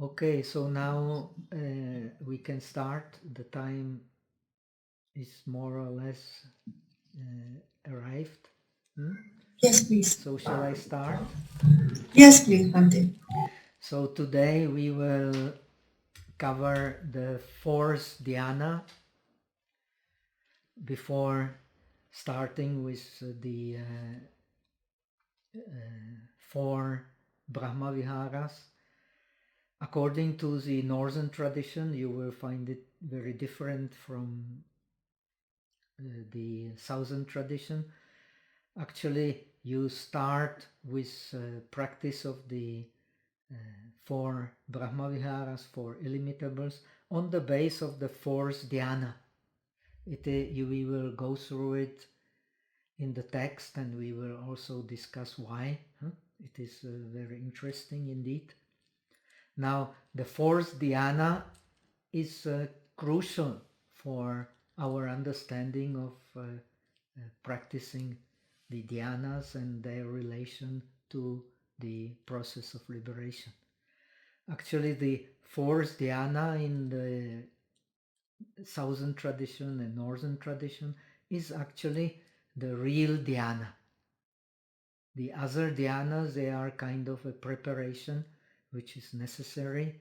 Okay, so now we can start. The time is more or less arrived. Yes, please. So shall I start? Yes, please, Bhante. So today we will cover the fourth dhyana before starting with the four Brahma Viharas. According to the northern tradition, you will find it very different from the southern tradition. Actually, you start with practice of the four Brahma Viharas, four illimitables, on the base of the fourth dhyana. We will go through it in the text, and we will also discuss why. It is very interesting indeed. Now, the fourth dhyana is crucial for our understanding of practicing the dhyanas and their relation to the process of liberation. Actually, the fourth dhyana in the southern tradition and northern tradition is actually the real dhyana. The other dhyanas, they are kind of a preparation which is necessary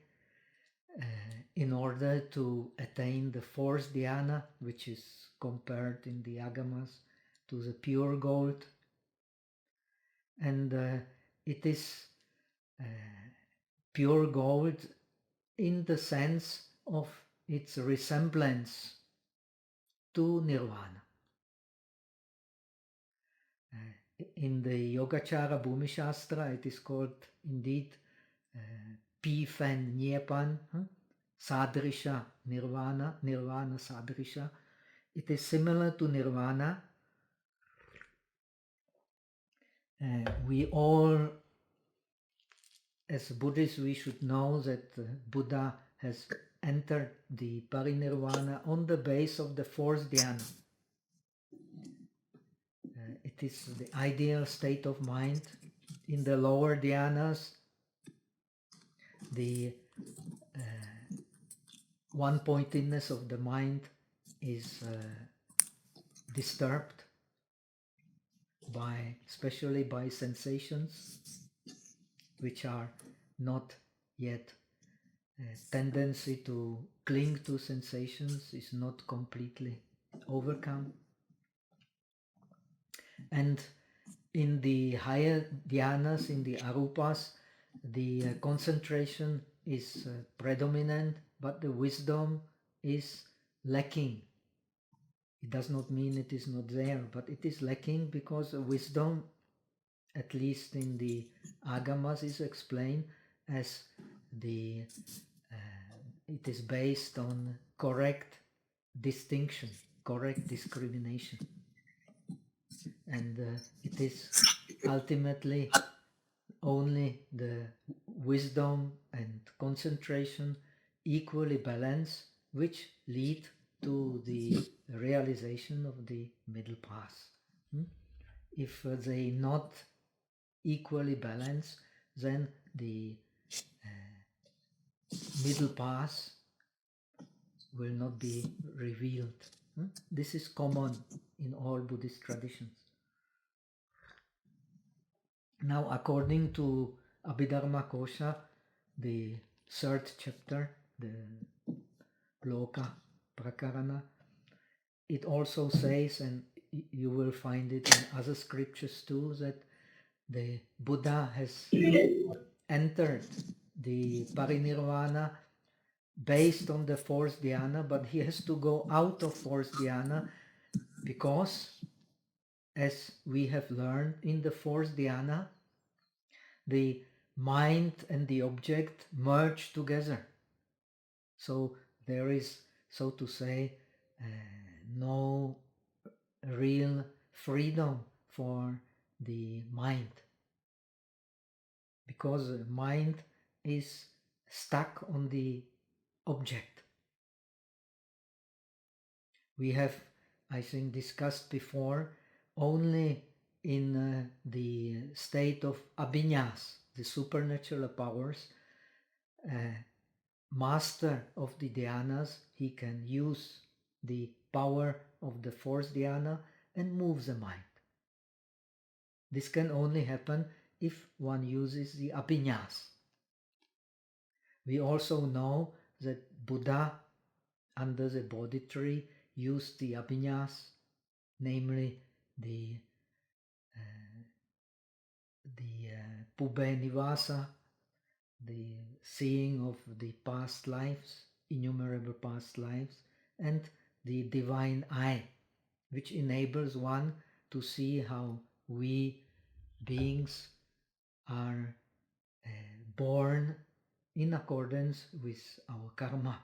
in order to attain the fourth dhyana, which is compared in the agamas to the pure gold. And it is pure gold in the sense of its resemblance to nirvana. In the Yogachara Bhumi Shastra, it is called indeed Pifen Nyepan, Sadrisha Nirvana, Nirvana Sadrisha. It is similar to nirvana. We all, as Buddhists, we should know that Buddha has entered the parinirvana on the base of the fourth dhyana. It is the ideal state of mind. In the lower dhyanas, the one-pointedness of the mind is disturbed especially by sensations, which are not yet tendency to cling to sensations is not completely overcome. And in the higher dhyanas, in the arupas, the concentration is predominant, but the wisdom is lacking. It does not mean it is not there, but it is lacking because wisdom, at least in the agamas, is explained as it is based on correct distinction, correct discrimination. And it is ultimately only the wisdom and concentration equally balanced which lead to the realization of the middle path. If they not equally balanced, then the middle path will not be revealed. This is common in all Buddhist traditions. Now, according to Abhidharmakosa, the third chapter, the Loka Prakarana, it also says, and you will find it in other scriptures too, that the Buddha has entered the parinirvana based on the fourth dhyana, but he has to go out of fourth dhyana because, as we have learned in the fourth dhyana, the mind and the object merge together. So there is, so to say, no real freedom for the mind, because the mind is stuck on the object. We have, I think, discussed before, only in the state of abhinyas, the supernatural powers, master of the dhyanas, he can use the power of the fourth dhyana and move the mind. This can only happen if one uses the abhinyas. We also know that Buddha under the Bodhi tree used the abhinyas, namely the Pubbe Nivasa, the seeing of the past lives, innumerable past lives, and the divine eye, which enables one to see how we beings are born in accordance with our karma,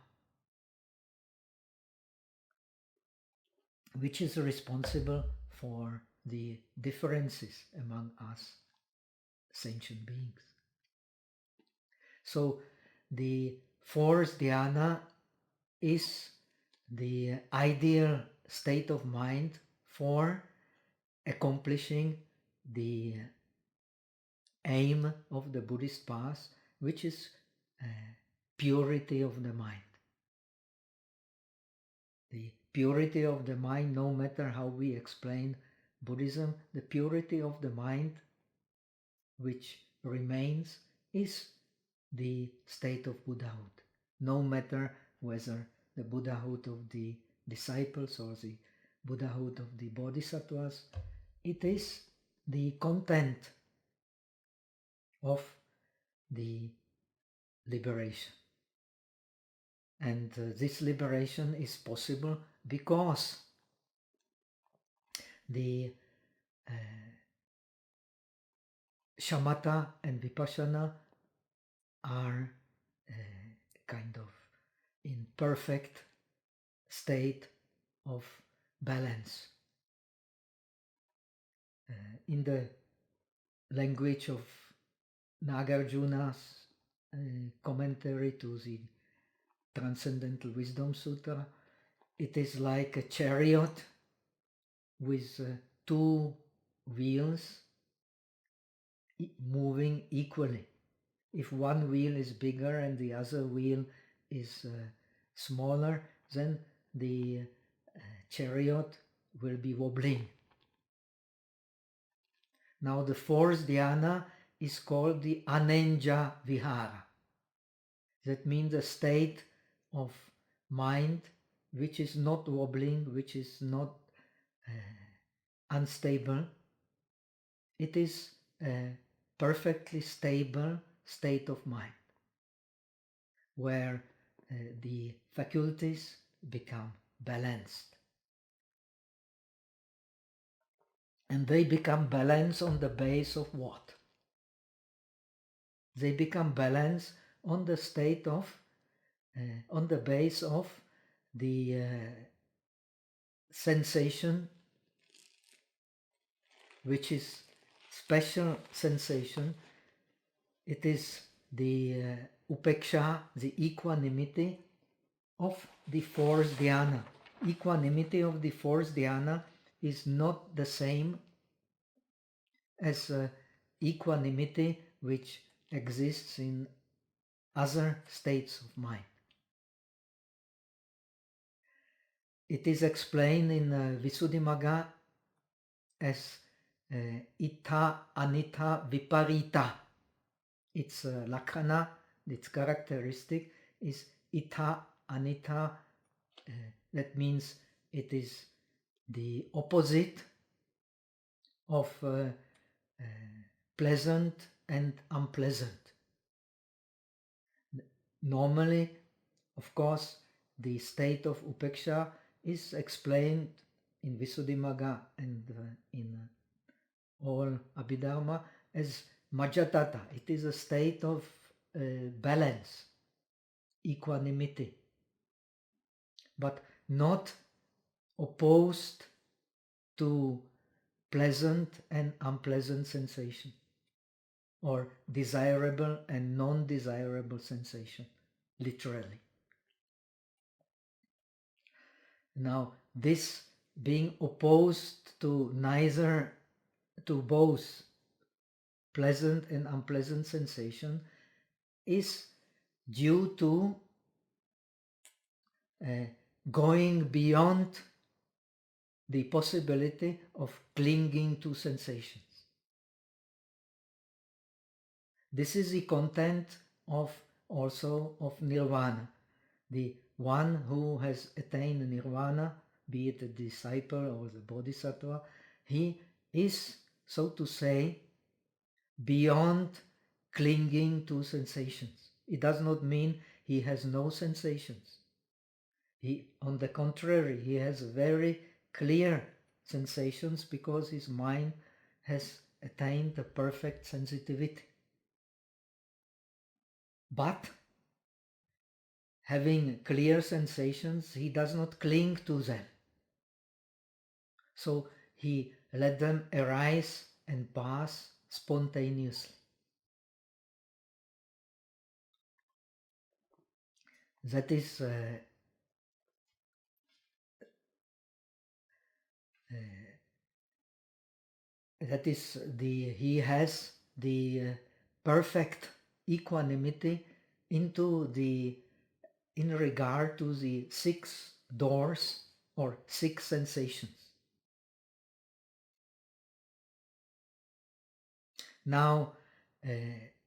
which is responsible for the differences among us sentient beings. So the fourth dhyana is the ideal state of mind for accomplishing the aim of the Buddhist path, which is purity of the mind. The purity of the mind, no matter how we explain Buddhism, the purity of the mind which remains is the state of Buddhahood, no matter whether the Buddhahood of the disciples or the Buddhahood of the bodhisattvas. It is the content of the liberation. And this liberation is possible because the shamatha and vipassana are kind of in perfect state of balance. In the language of Nagarjuna's commentary to the Transcendental Wisdom Sutra, it is like a chariot with two wheels moving equally. If one wheel is bigger and the other wheel is smaller, then the chariot will be wobbling. Now the fourth dhyana is called the Anenja Vihara. That means a state of mind which is not wobbling, which is not unstable. It is a perfectly stable state of mind where the faculties become balanced. And they become balanced on the base of what? They become balanced on the state of, on the base of the sensation, which is special sensation. It is the upeksha, the equanimity of the fourth dhyana. Equanimity of the fourth dhyana is not the same as equanimity which exists in other states of mind. It is explained in Visuddhimagga as Ita Anita Viparita. Its lakhana, its characteristic is Ita Anita. That means it is the opposite of pleasant and unpleasant. Normally, of course, the state of upeksha is explained in Visuddhimagga and in all Abhidharma as majjhatata. It is a state of balance, equanimity, but not opposed to pleasant and unpleasant sensation, or desirable and non-desirable sensation, literally. Now, this being opposed to neither, to both pleasant and unpleasant sensation is due to going beyond the possibility of clinging to sensations. This is the content of nirvana. The one who has attained nirvana, be it a disciple or the bodhisattva, he is, so to say, beyond clinging to sensations. It does not mean he has no sensations. On the contrary, he has very clear sensations because his mind has attained a perfect sensitivity. But having clear sensations, he does not cling to them. So he let them arise and pass spontaneously. That is he has the perfect equanimity in regard to the 6 doors or 6 sensations. Now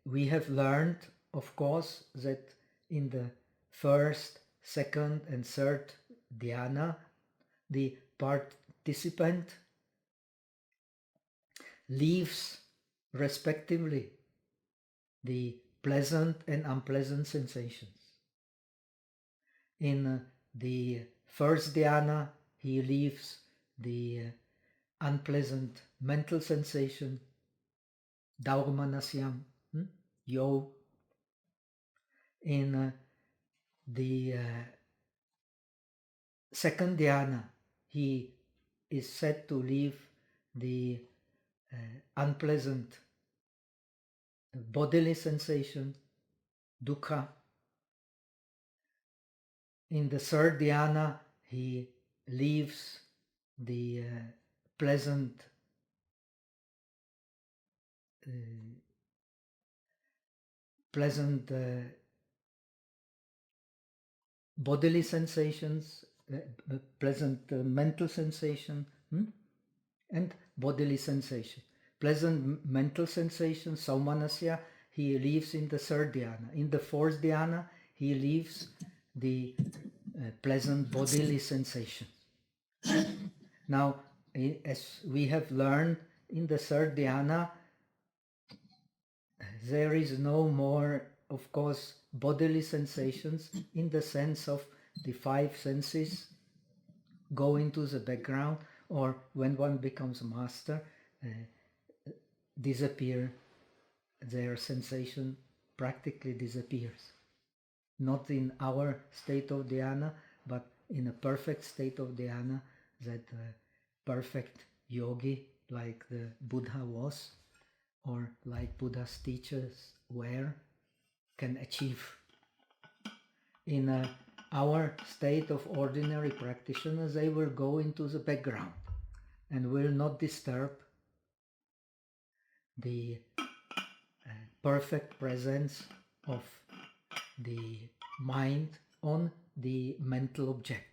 we have learned, of course, that in the first, second and third dhyana, the participant leaves respectively the pleasant and unpleasant sensations. In the first dhyana, he leaves the unpleasant mental sensation, Daurmanasyam, yo. In the second dhyana, he is said to leave the unpleasant bodily sensation, dukkha. In the third dhyana, he leaves the pleasant bodily sensations, pleasant mental sensation, and bodily sensation. Pleasant mental sensation, saumanasya, he leaves in the third dhyana. In the fourth dhyana, he leaves the pleasant bodily sensation. Now, as we have learned in the third dhyana, there is no more, of course, bodily sensations in the sense of the 5 senses go into the background, or when one becomes a master, disappear, their sensation practically disappears. Not in our state of dhyana, but in a perfect state of dhyana, that perfect yogi, like the Buddha was, or like Buddha's teachers were, can achieve. In our state of ordinary practitioners, they will go into the background and will not disturb the perfect presence of the mind on the mental object.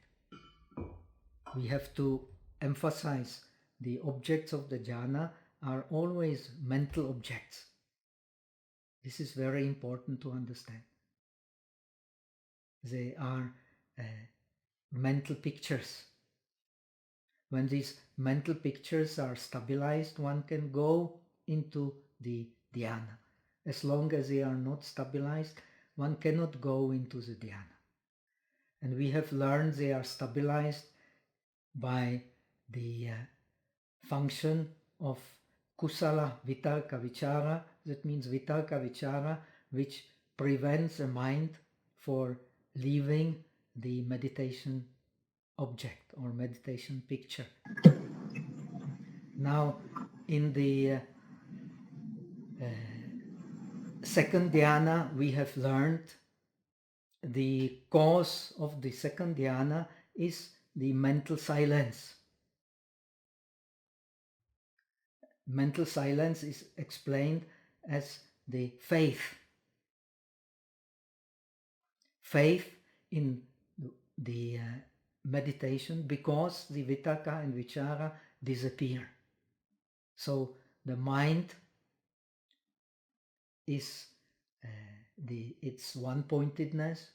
We have to emphasize the objects of the jhana are always mental objects. This is very important to understand. They are mental pictures. When these mental pictures are stabilized, one can go into the dhyana. As long as they are not stabilized, one cannot go into the dhyana. And we have learned they are stabilized by the function of kusala vitarka vichara. That means vitarka vichara, which prevents the mind for leaving the meditation object or meditation picture. Now, in the second dhyana, we have learned the cause of the second dhyana is the mental silence. Mental silence is explained as the faith. Faith in the meditation, because the vitakka and vichara disappear. So the mind is its one-pointedness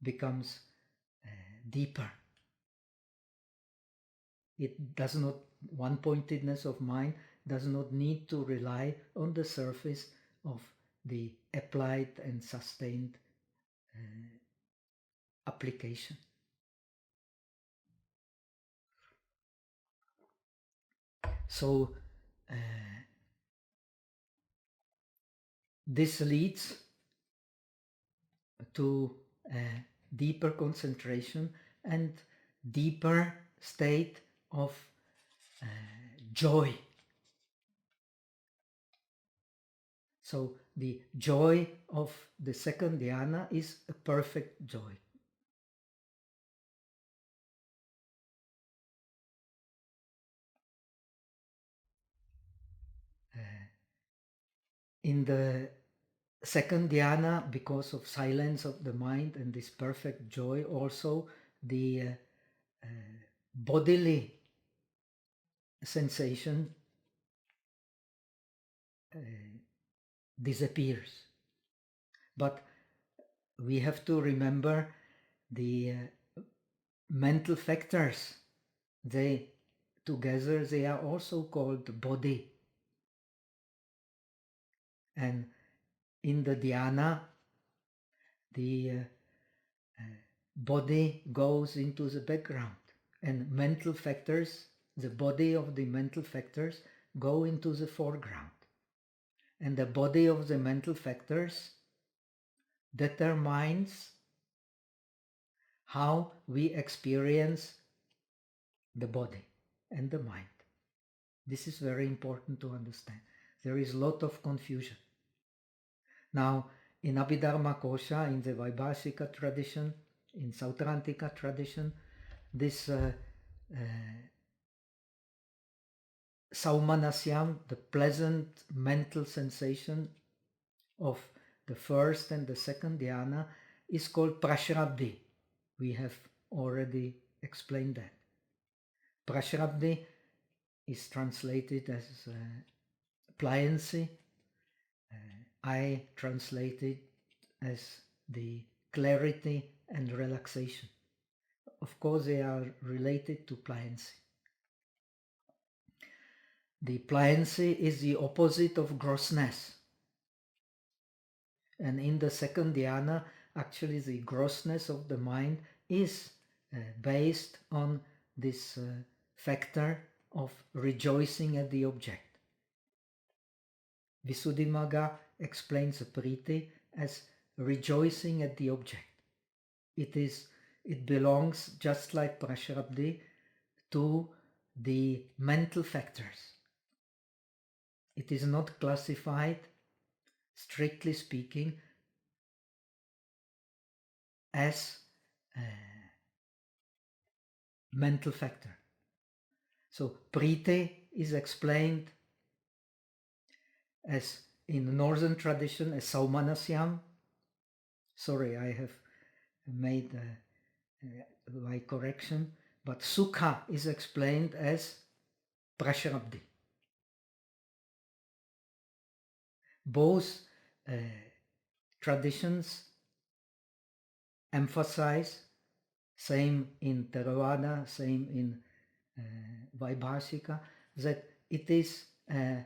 becomes deeper. It does not, one-pointedness of mind does not need to rely on the surface of the applied and sustained application. So this leads to a deeper concentration and deeper state of joy. So the joy of the second dhyana is a perfect joy. In the second dhyana, because of silence of the mind and this perfect joy, also the bodily sensation disappears. But we have to remember the mental factors. They together, they are also called body. And in the dhyana, the body goes into the background, and mental factors, the body of the mental factors, go into the foreground. And the body of the mental factors determines how we experience the body and the mind. This is very important to understand. There is a lot of confusion. Now, in Abhidharmakosa, in the Vaibhashika tradition, in Sautrantika tradition, this Saumanasyam, the pleasant mental sensation of the first and the second dhyana, is called prashrabdi. We have already explained that. Prashrabdi is translated as pliancy. I translate it as the clarity and relaxation. Of course, they are related to pliancy. The pliancy is the opposite of grossness. And in the second dhyana, actually the grossness of the mind is based on this factor of rejoicing at the object. Visuddhimagga explains priti as rejoicing at the object. It belongs, just like prashrabdi, to the mental factors. It is not classified, strictly speaking, as a mental factor. So priti is explained as, in the northern tradition, as Saumanasyam. Sorry, I have made my correction, but sukha is explained as prashrabdi. Both traditions emphasize, same in Theravada, same in Vaibhashika, that it is a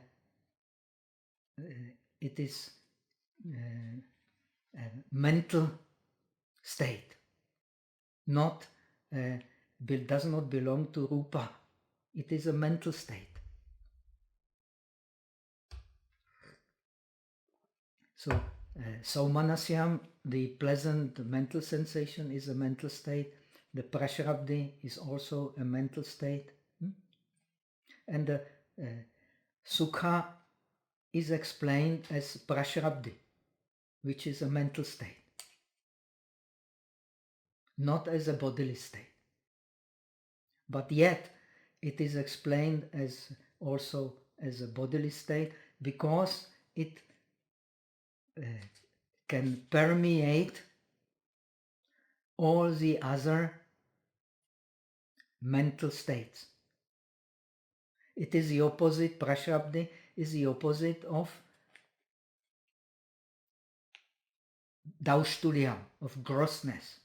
mental state, not does not belong to rupa. It is a mental state. So Saumanasyam, the pleasant mental sensation, is a mental state. The prashrabdi is also a mental state. And the sukha is explained as prashrabdi, which is a mental state, not as a bodily state. But yet it is explained as also as a bodily state because it can permeate all the other mental states. It is the opposite, prashrabdi is the opposite of daushtulyam, of grossness.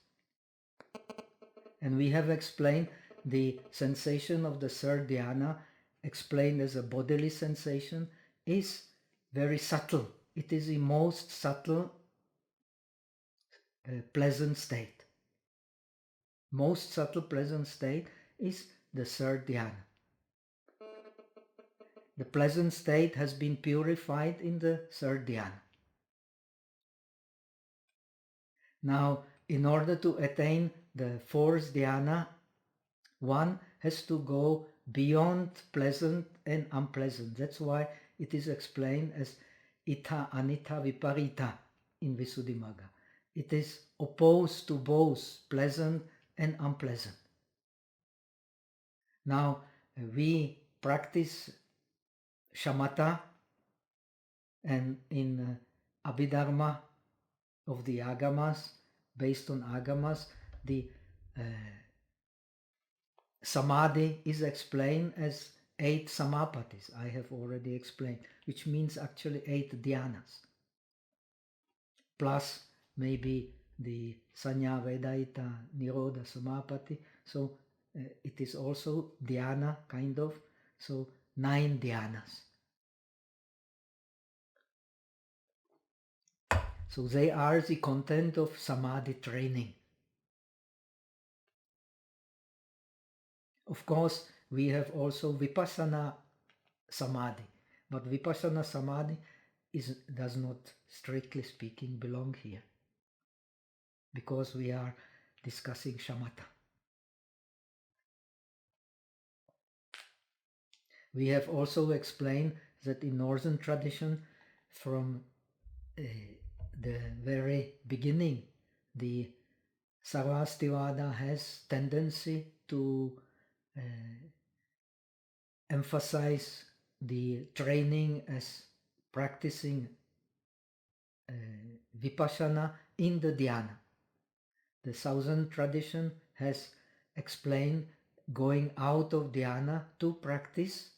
And we have explained the sensation of the third dhyana, explained as a bodily sensation, is very subtle. It is the most subtle pleasant state. Most subtle pleasant state is the third dhyana. The pleasant state has been purified in the third dhyana. Now, in order to attain the fourth dhyana, one has to go beyond pleasant and unpleasant. That's why it is explained as ita anita viparita in Visuddhimagga. It is opposed to both pleasant and unpleasant. Now, we practice shamatha, and in Abhidharma of the Agamas, based on Agamas, the Samadhi is explained as 8 samapatis, I have already explained, which means actually 8 dhyanas, plus maybe the Sanya Vedaita Nirodha Samapati, so it is also dhyana kind of, so 9 dhyanas. So they are the content of Samadhi training. Of course, we have also Vipassana Samadhi, but Vipassana Samadhi does not, strictly speaking, belong here, because we are discussing shamatha. We have also explained that in Northern tradition, from the very beginning, the Sarvastivada has tendency to emphasize the training as practicing Vipassana in the dhyana. The Southern tradition has explained going out of dhyana to practice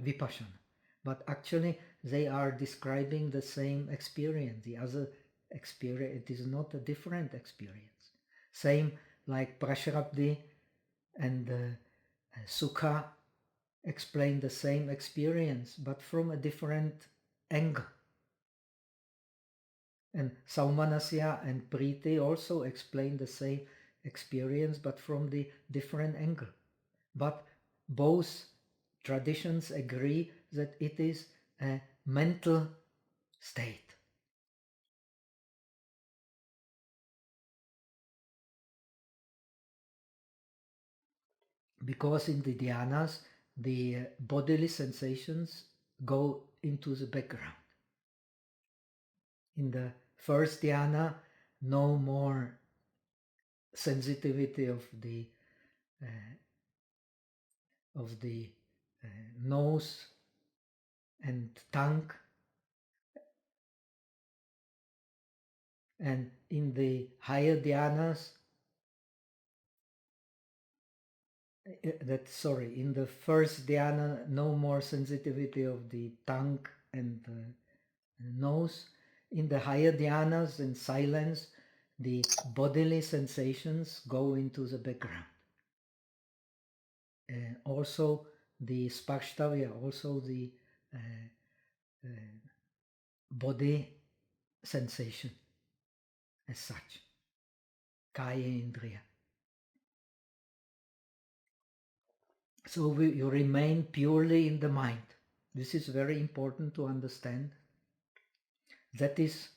Vipassana. But actually they are describing the same experience. The other experience, it is not a different experience. Same like Prashrabdi and Sukha explain the same experience, but from a different angle. And Saumanasya and Priti also explain the same experience, but from the different angle. But both traditions agree that it is a mental state. Because in the dhyanas, the bodily sensations go into the background. In the first dhyana, no more sensitivity of the nose and tongue, and in the higher dhyanas, in the first dhyana, no more sensitivity of the tongue and the nose. In the higher dhyanas, in silence, the bodily sensations go into the background. Also the sparshtavya, also the body sensation as such, kaya indriya. So you remain purely in the mind. This is very important to understand. That is,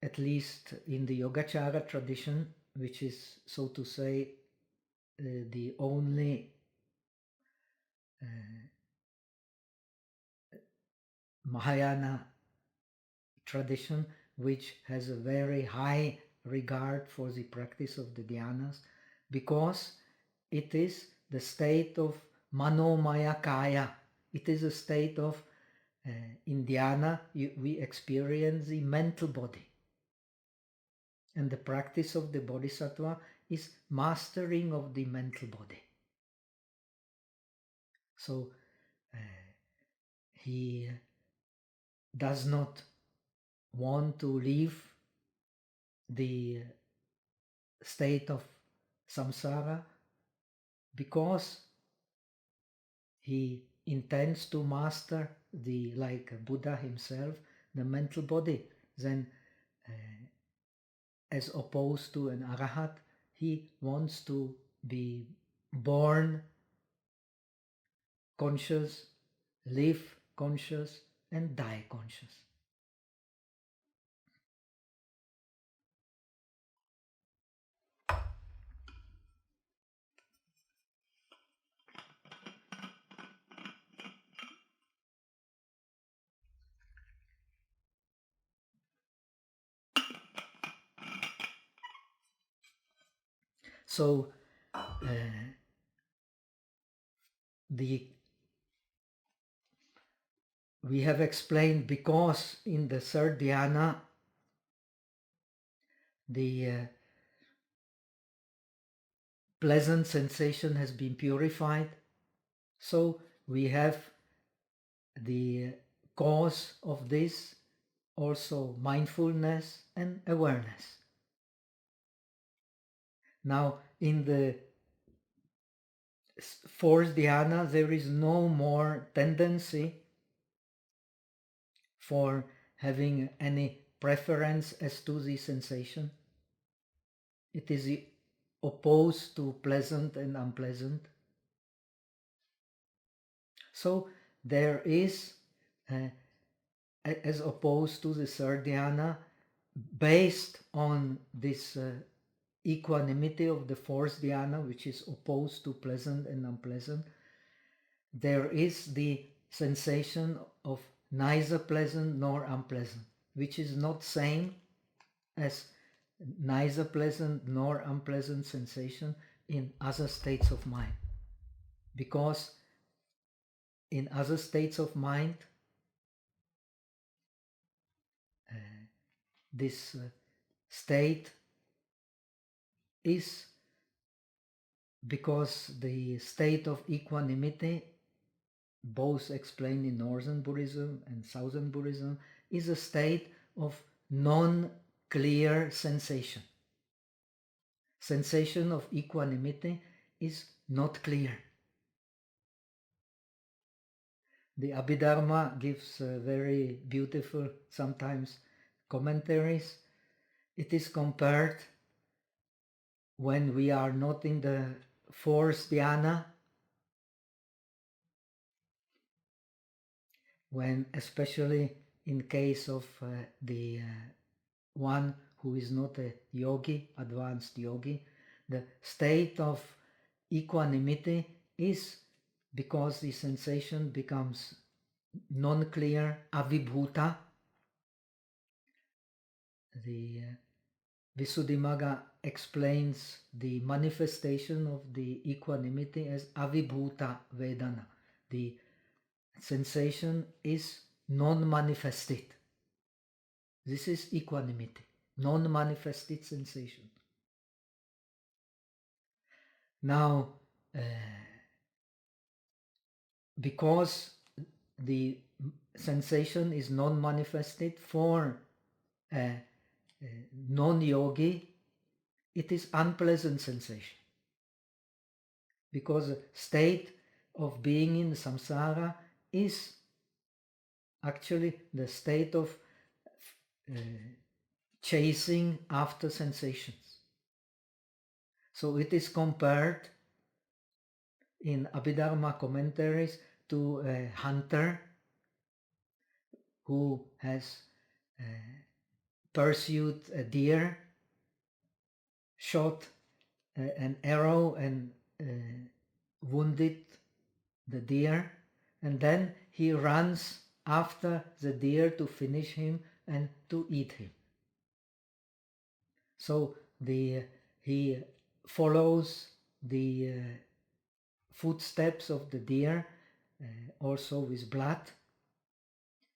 at least in the Yogachara tradition, which is, so to say, the only Mahayana tradition which has a very high regard for the practice of the dhyanas, because it is the state of manomaya kaya. It is a state of, in dhyana, we experience the mental body. And the practice of the bodhisattva is mastering of the mental body. So he does not want to leave the state of samsara because he intends to master the, like Buddha himself, the mental body. Then as opposed to an arahat, he wants to be born conscious, live conscious, and die conscious. So we have explained because in the third dhyana the pleasant sensation has been purified, so we have the cause of this also mindfulness and awareness. Now in the fourth dhyana there is no more tendency for having any preference as to the sensation. It is opposed to pleasant and unpleasant. So there is, as opposed to the third dhyana, based on this equanimity of the fourth dhyana, which is opposed to pleasant and unpleasant, there is the sensation of neither pleasant nor unpleasant, which is not same as neither pleasant nor unpleasant sensation in other states of mind. Because in other states of mind, this state is because the state of equanimity, both explained in Northern Buddhism and Southern Buddhism, is a state of non-clear sensation. Sensation of equanimity is not clear. The Abhidharma gives very beautiful, sometimes, commentaries. It is compared when we are not in the fourth dhyana, when especially in case of the one who is not a yogi, advanced yogi, the state of equanimity is because the sensation becomes non-clear, avibhuta. The Visuddhimagga explains the manifestation of the equanimity as avibhuta vedana. The sensation is non-manifested. This is equanimity, non-manifested sensation. Now, because the sensation is non-manifested for a non-yogi, it is unpleasant sensation. Because the state of being in samsara is actually the state of chasing after sensations. So it is compared in Abhidharma commentaries to a hunter who has pursued a deer, shot an arrow and wounded the deer, and then he runs after the deer to finish him and to eat him. So he follows the footsteps of the deer, also with blood,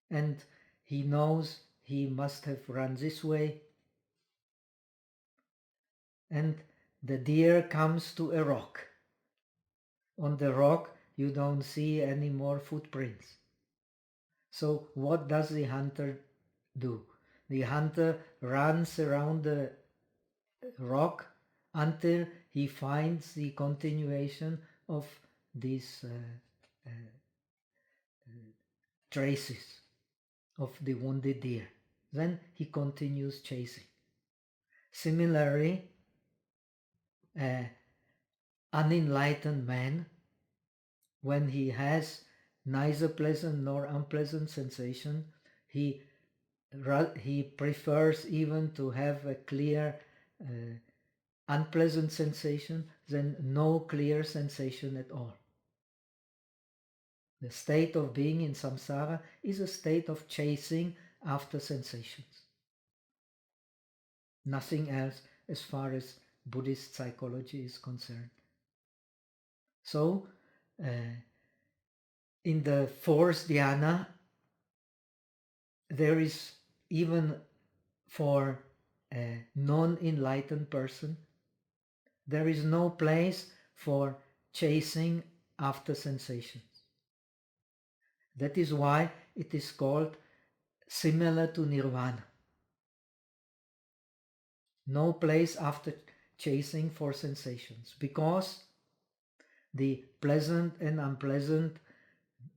and he knows he must have run this way and the deer comes to a rock. On the rock you don't see any more footprints. So what does the hunter do? The hunter runs around the rock until he finds the continuation of these traces of the wounded deer. Then he continues chasing. Similarly, an unenlightened man, when he has neither pleasant nor unpleasant sensation, he prefers even to have a clear unpleasant sensation than no clear sensation at all. The state of being in samsara is a state of chasing after sensations. Nothing else as far as Buddhist psychology is concerned. So, in the fourth dhyana, there is, even for a non-enlightened person, there is no place for chasing after sensations. That is why it is called similar to nirvana. No place after chasing for sensations, because the pleasant and unpleasant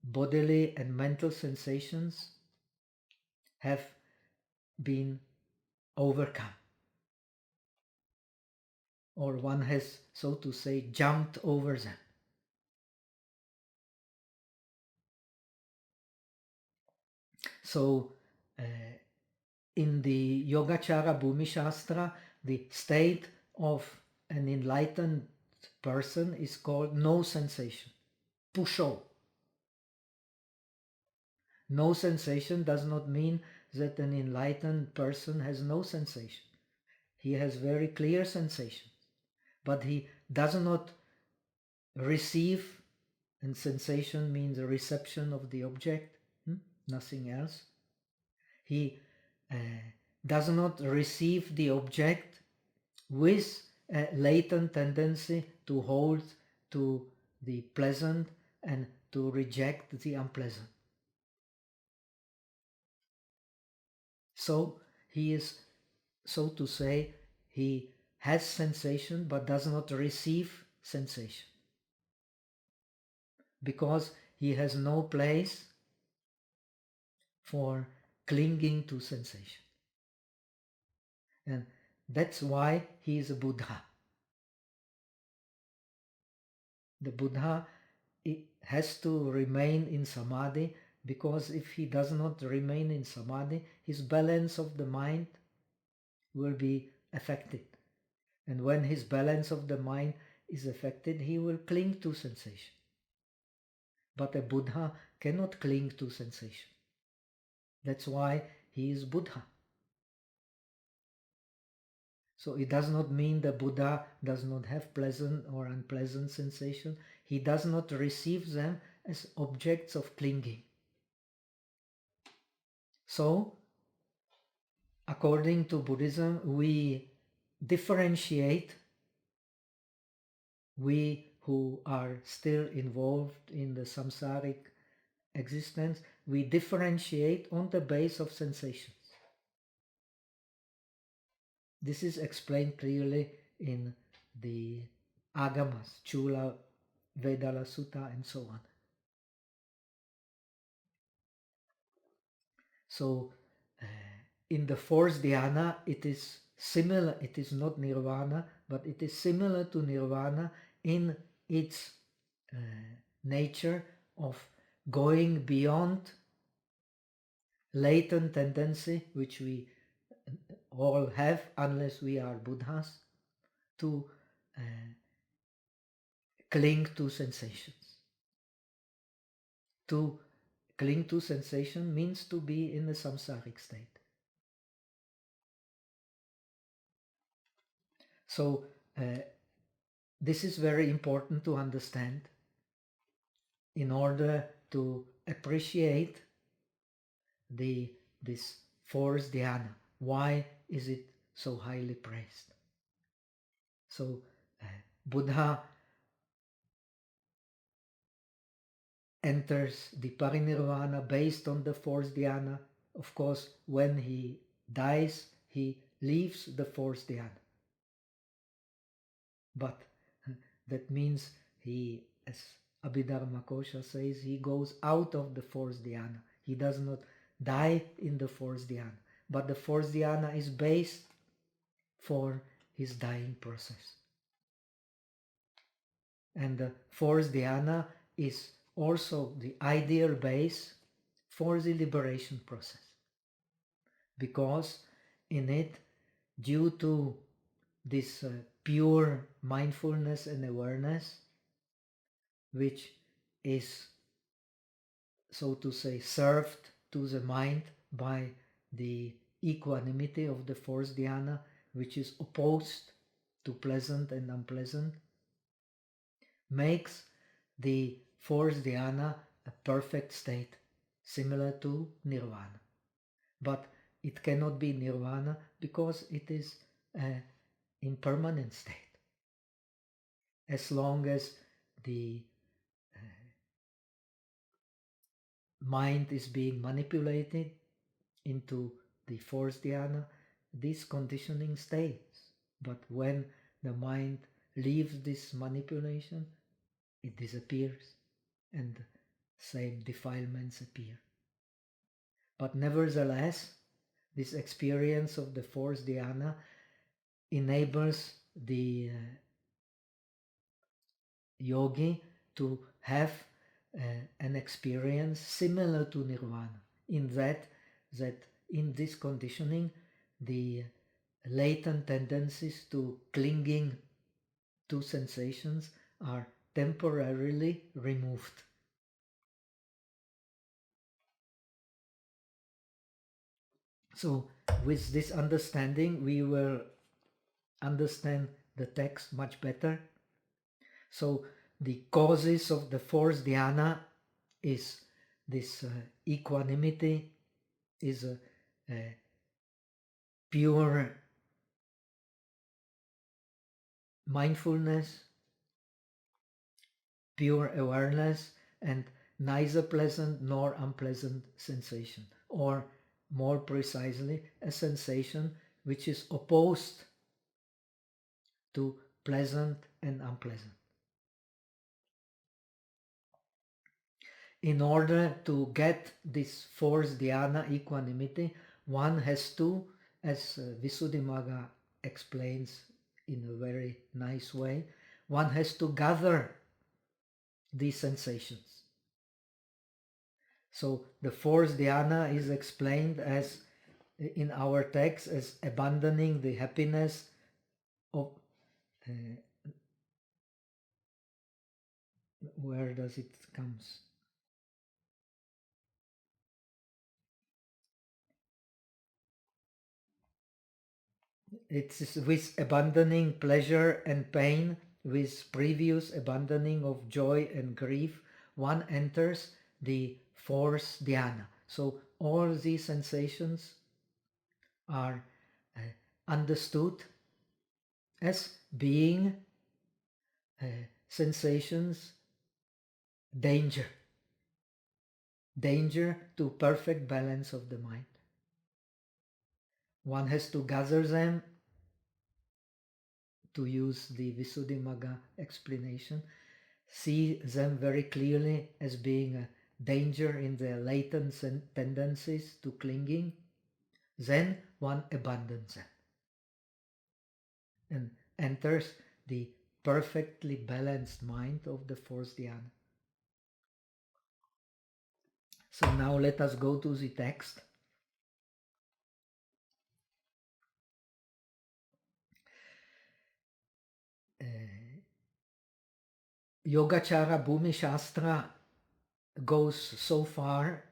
bodily and mental sensations have been overcome, or one has, so to say, jumped over them. So in the Yogachara Bhumi Shastra, the state of an enlightened person is called no sensation, pusho. No sensation does not mean that an enlightened person has no sensation. He has very clear sensations, but he does not receive, and sensation means a reception of the object, nothing else. He does not receive the object with a latent tendency to hold to the pleasant and to reject the unpleasant. So he is, so to say, he has sensation but does not receive sensation, because he has no place for clinging to sensation. And that's why he is a Buddha. The Buddha has to remain in samadhi, because if he does not remain in samadhi, his balance of the mind will be affected. And when his balance of the mind is affected, he will cling to sensation. But a Buddha cannot cling to sensation. That's why he is Buddha. So it does not mean the Buddha does not have pleasant or unpleasant sensation. He does not receive them as objects of clinging. So, according to Buddhism, we differentiate, we who are still involved in the samsaric existence, we differentiate on the basis of sensations. This is explained clearly in the Agamas, Chula, Vedala Sutta, and so on. So, in the fourth dhyana, it is similar, it is not nirvana, but it is similar to nirvana in its nature of going beyond latent tendency, which we all have unless we are Buddhas, to cling to sensations. To cling to sensation means to be in the samsaric state. So this is very important to understand in order to appreciate this fourth dhyana. Why is it so highly praised? So Buddha enters the parinirvana based on the fourth dhyana. Of course, when he dies, he leaves the fourth dhyana. But that means he, as Abhidharmakosa says, he goes out of the fourth dhyana. He does not die in the fourth dhyana. But the fourth dhyana is based for his dying process. And the fourth dhyana is also the ideal base for the liberation process. Because in it, due to this pure mindfulness and awareness, which is, so to say, served to the mind by the equanimity of the fourth dhyana, which is opposed to pleasant and unpleasant, makes the fourth dhyana a perfect state, similar to nirvana. But it cannot be nirvana because it is an impermanent state. As long as the mind is being manipulated into the fourth dhyana, this conditioning stays. But when the mind leaves this manipulation, it disappears and same defilements appear. But nevertheless, this experience of the fourth dhyana enables the yogi to have an experience similar to nirvana, in that in this conditioning the latent tendencies to clinging to sensations are temporarily removed. So with this understanding we will understand the text much better. So the causes of the fourth dhyana is this equanimity, is a pure mindfulness, pure awareness, and neither pleasant nor unpleasant sensation, or more precisely, a sensation which is opposed to pleasant and unpleasant. In order to get this fourth dhyana equanimity, one has to, as Visuddhimagga explains in a very nice way, one has to gather these sensations. So the fourth dhyana is explained as, in our text, as abandoning the happiness of where does it comes? It's with abandoning pleasure and pain, with previous abandoning of joy and grief, one enters the fourth dhyana. So all these sensations are understood as being sensations danger to perfect balance of the mind. One has to gather them, to use the Visuddhimagga explanation, see them very clearly as being a danger in their latent tendencies to clinging, then one abandons them and enters the perfectly balanced mind of the fourth dhyana. So now let us go to the text. Yogachara Bhumi Shastra goes so far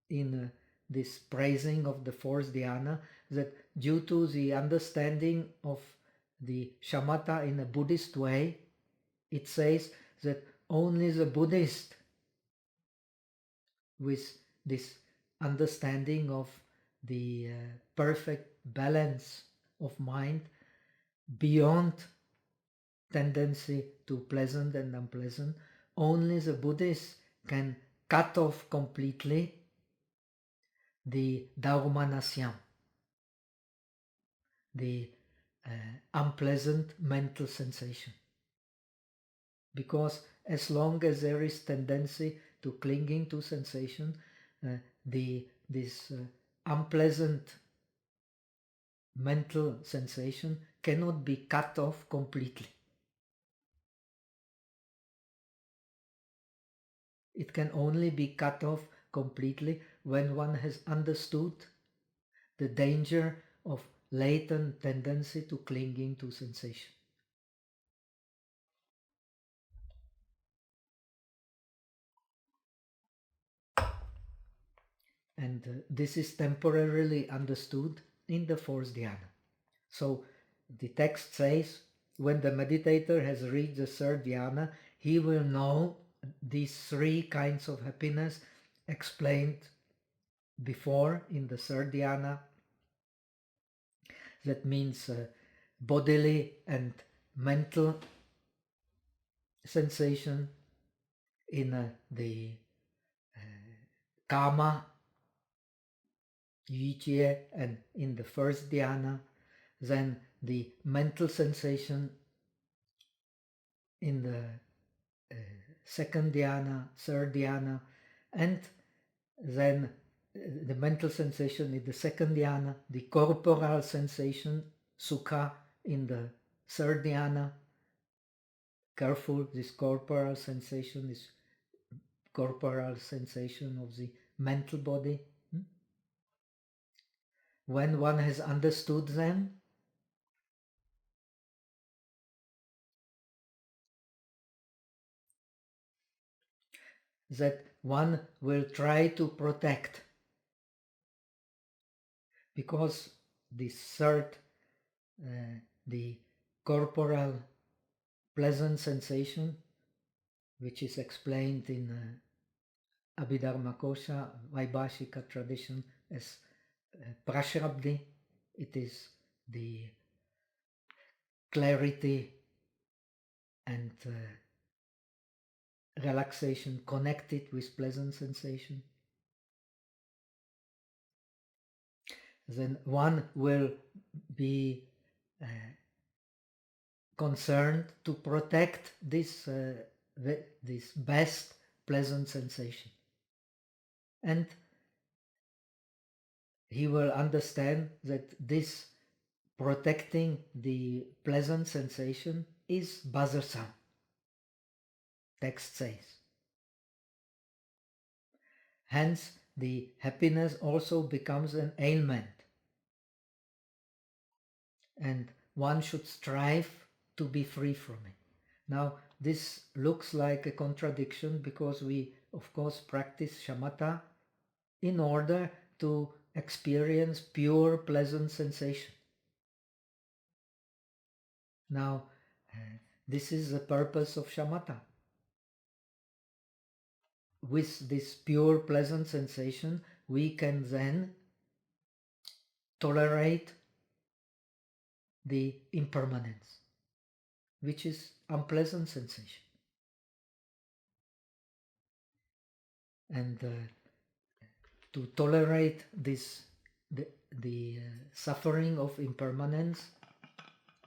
in this praising of the fourth dhyana that due to the understanding of the shamatha in a Buddhist way, it says that only the Buddhist with this understanding of the perfect balance of mind beyond tendency to pleasant and unpleasant, only the Buddhist can cut off completely the Dharmanasyam, the unpleasant mental sensation. Because as long as there is tendency to clinging to sensation, this unpleasant mental sensation cannot be cut off completely. It can only be cut off completely when one has understood the danger of latent tendency to clinging to sensation. And this is temporarily understood in the fourth dhyana. So the text says, when the meditator has reached the third dhyana, he will know these three kinds of happiness explained before in the third dhyana. That means bodily and mental sensation in the kama, yaojie, and in the first dhyana, then the mental sensation in the second dhyana, third dhyana, and then the mental sensation in the second dhyana, the corporal sensation, sukha, in the third dhyana. Careful, this corporal sensation is corporal sensation of the mental body. When one has understood them, that one will try to protect, because the third, the corporal pleasant sensation, which is explained in Abhidharmakosa, Vaibhashika tradition, as prashrabdi, it is the clarity and relaxation connected with pleasant sensation. Then one will be concerned to protect this best pleasant sensation, and he will understand that this protecting the pleasant sensation is bothersome, text says. Hence the happiness also becomes an ailment, and one should strive to be free from it. Now this looks like a contradiction, because we of course practice shamatha in order to experience pure pleasant sensation. Now this is the purpose of shamatha. With this pure pleasant sensation we can then tolerate the impermanence, which is unpleasant sensation. And to tolerate this, the suffering of impermanence,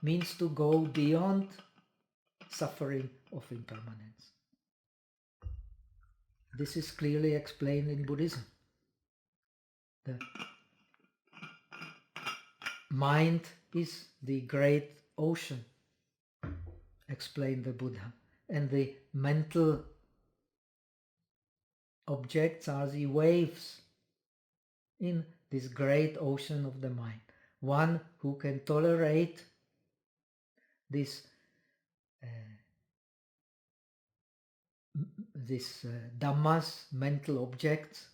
means to go beyond suffering of impermanence. This is clearly explained in Buddhism. The mind is the great ocean, explained the Buddha, and the mental objects are the waves in this great ocean of the mind. One who can tolerate this Dhammas, mental objects,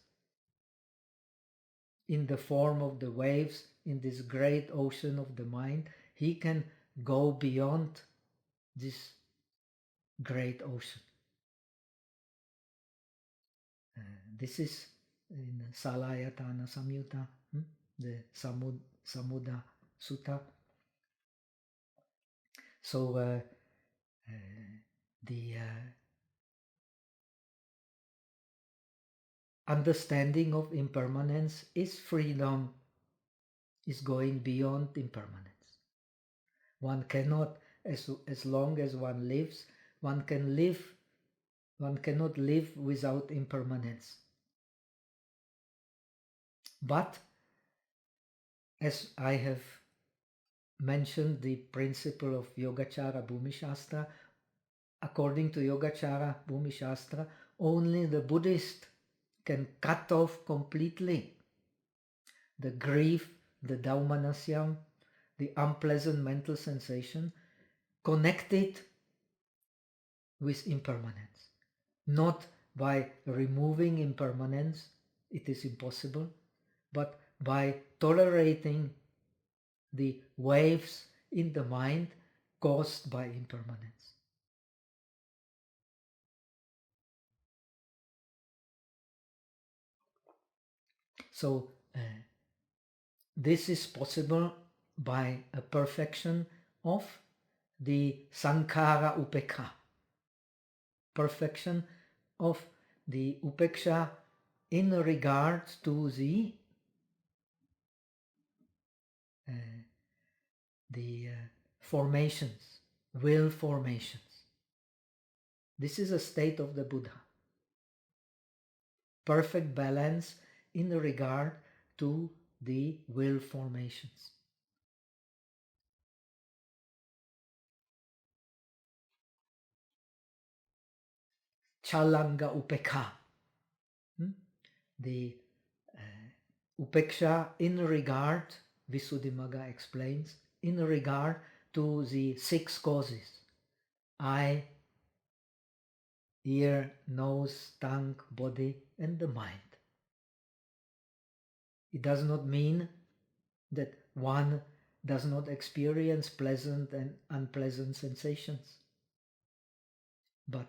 in the form of the waves in this great ocean of the mind, he can go beyond this great ocean. This is in Salayatana Samyutta, the Samudha Sutta. So the understanding of impermanence is freedom, is going beyond impermanence. One cannot, as long as one lives, one cannot live without impermanence. But as I have mentioned the principle of Yogachara Bhumi Shastra, according to Yogachara Bhumi Shastra, only the Buddhist can cut off completely the grief, the daumanasyam, the unpleasant mental sensation connected with impermanence. Not by removing impermanence, it is impossible, but by tolerating the waves in the mind caused by impermanence. So this is possible by a perfection of the sankhara upekkha, perfection of the upeksha in regard to the formations, will formations. This is a state of the Buddha. Perfect balance in regard to the will formations. Chalanga upekkha. The upeksha in regard, Visuddhimagga explains, in regard to the 6 causes: eye, ear, nose, tongue, body, and the mind. It does not mean that one does not experience pleasant and unpleasant sensations, but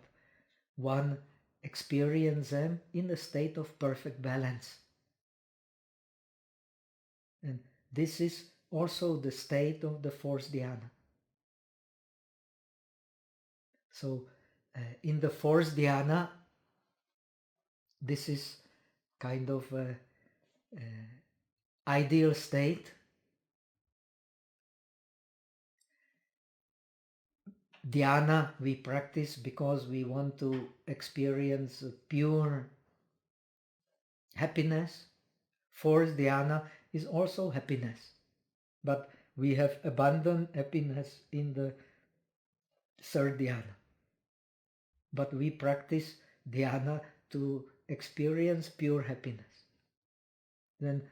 one experiences them in a state of perfect balance. And this is also the state of the 4th dhyana. So in the 4th dhyana, this is kind of an ideal state. Dhyana we practice because we want to experience pure happiness. 4th dhyana is also happiness, but we have abandoned happiness in the 3rd dhyana. But we practice dhyana to experience pure happiness. Then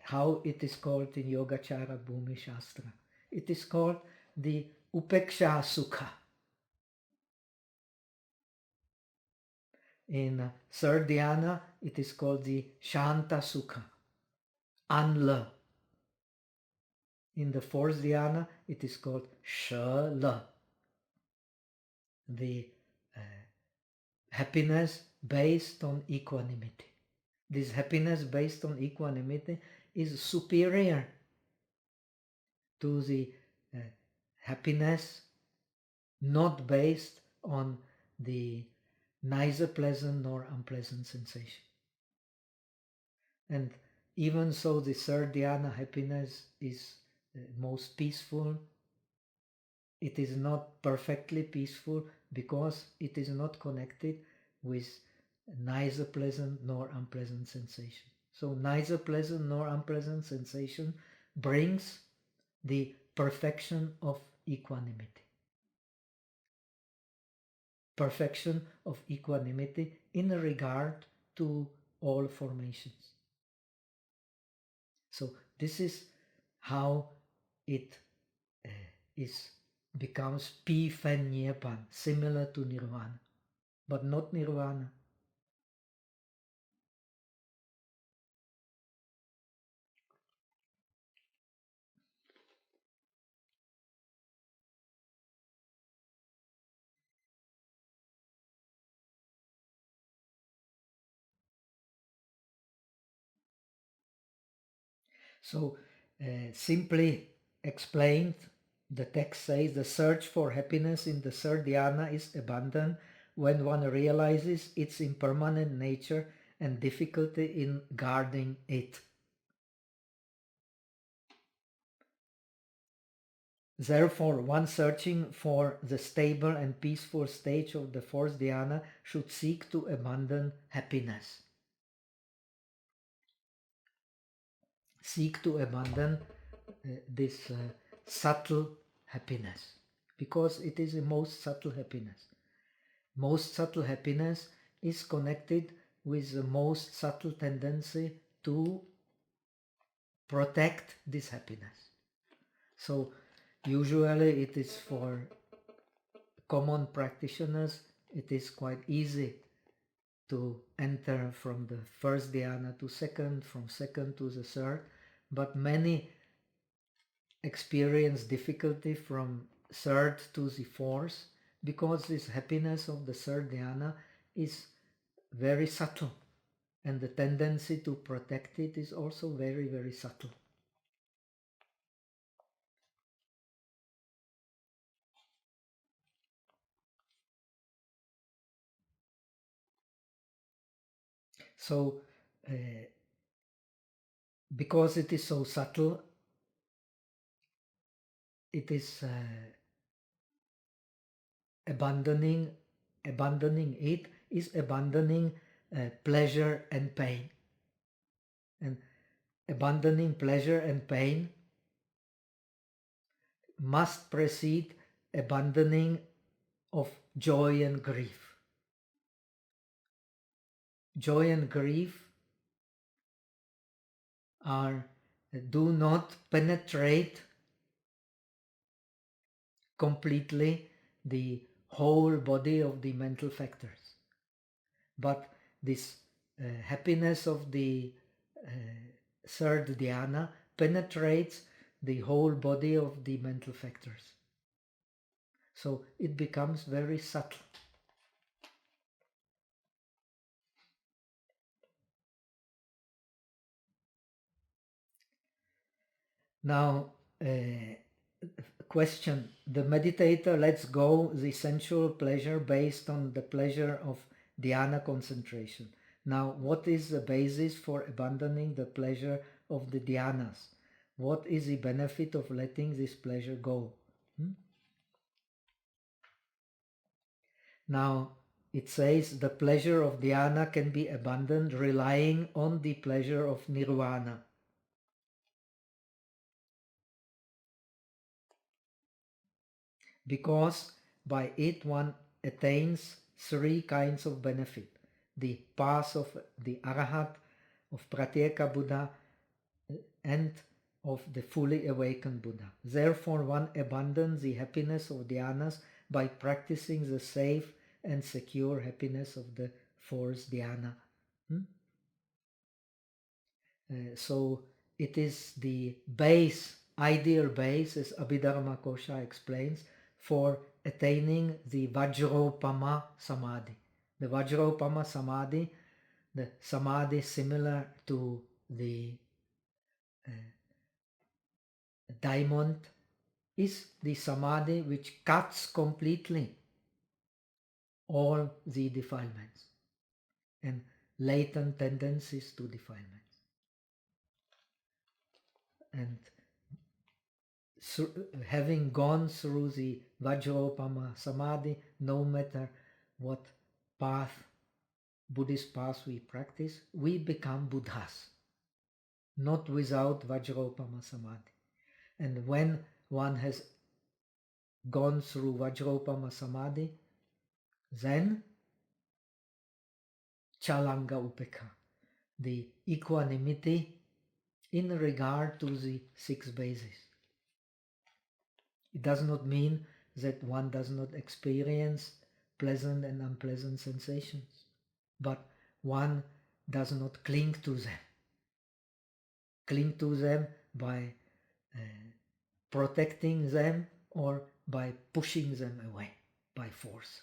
how it is called in Yogachara Bhumi Shastra? It is called the upeksha sukha. In 3rd dhyana, it is called the shanta sukha, anla. In the 4th dhyana, it is called shala, the happiness based on equanimity. This happiness based on equanimity is superior to the happiness not based on the neither pleasant nor unpleasant sensation. And even so, the 3rd dhyana happiness is most peaceful. It is not perfectly peaceful because it is not connected with neither pleasant nor unpleasant sensation. So neither pleasant nor unpleasant sensation brings the perfection of equanimity. Perfection of equanimity in regard to all formations. So this is how it becomes P-Fan-Nyepan, similar to Nirvana, but not Nirvana. So simply explained, the text says the search for happiness in the third dhyana is abandoned when one realizes its impermanent nature and difficulty in guarding it. Therefore, one searching for the stable and peaceful stage of the fourth dhyana should seek to abandon happiness. Seek to abandon this subtle happiness, because it is the most subtle happiness. Most subtle happiness is connected with the most subtle tendency to protect this happiness. So usually it is for common practitioners, it is quite easy to enter from the first dhyana to second, from second to the third, but many experience difficulty from third to the fourth, because this happiness of the third dhyana is very subtle, and the tendency to protect it is also very, very subtle. So, because it is so subtle, it is abandoning it is abandoning pleasure and pain. And abandoning pleasure and pain must precede abandoning of joy and grief. Joy and grief do not penetrate completely the whole body of the mental factors, but this happiness of the third dhyana penetrates the whole body of the mental factors. So it becomes very subtle. Now, question: the meditator lets go the sensual pleasure based on the pleasure of dhyana concentration. Now, what is the basis for abandoning the pleasure of the dhyanas? What is the benefit of letting this pleasure go? Now, it says the pleasure of dhyana can be abandoned relying on the pleasure of nirvana. Because by it one attains three kinds of benefit: the path of the Arahat, of Pratyeka Buddha, and of the fully awakened Buddha. Therefore, one abandons the happiness of dhyanas by practicing the safe and secure happiness of the fourth dhyana. So it is the base, ideal base, as Abhidharmakosa explains, for attaining the Vajropama Samadhi. The Vajropama Samadhi, the Samadhi similar to the diamond, is the Samadhi which cuts completely all the defilements and latent tendencies to defilements. And having gone through the Vajropama Samadhi, no matter what path, Buddhist path we practice, we become Buddhas, not without Vajropama Samadhi. And when one has gone through Vajropama Samadhi, then Chalanga Upekha, the equanimity in regard to the six bases. It does not mean that one does not experience pleasant and unpleasant sensations, but one does not cling to them. Cling to them by protecting them or by pushing them away by force.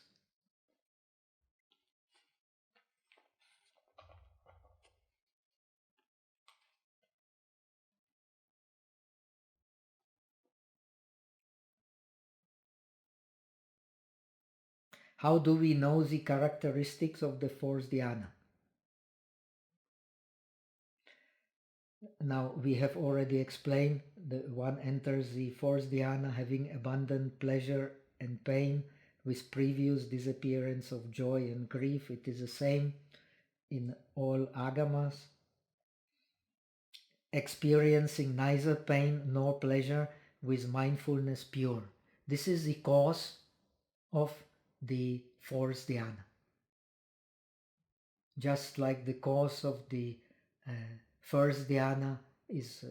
How do we know the characteristics of the fourth dhyana? Now we have already explained that one enters the fourth dhyana having abundant pleasure and pain with previous disappearance of joy and grief. It is the same in all agamas. Experiencing neither pain nor pleasure with mindfulness pure. This is the cause of the fourth dhyana. Just like the cause of the first dhyana is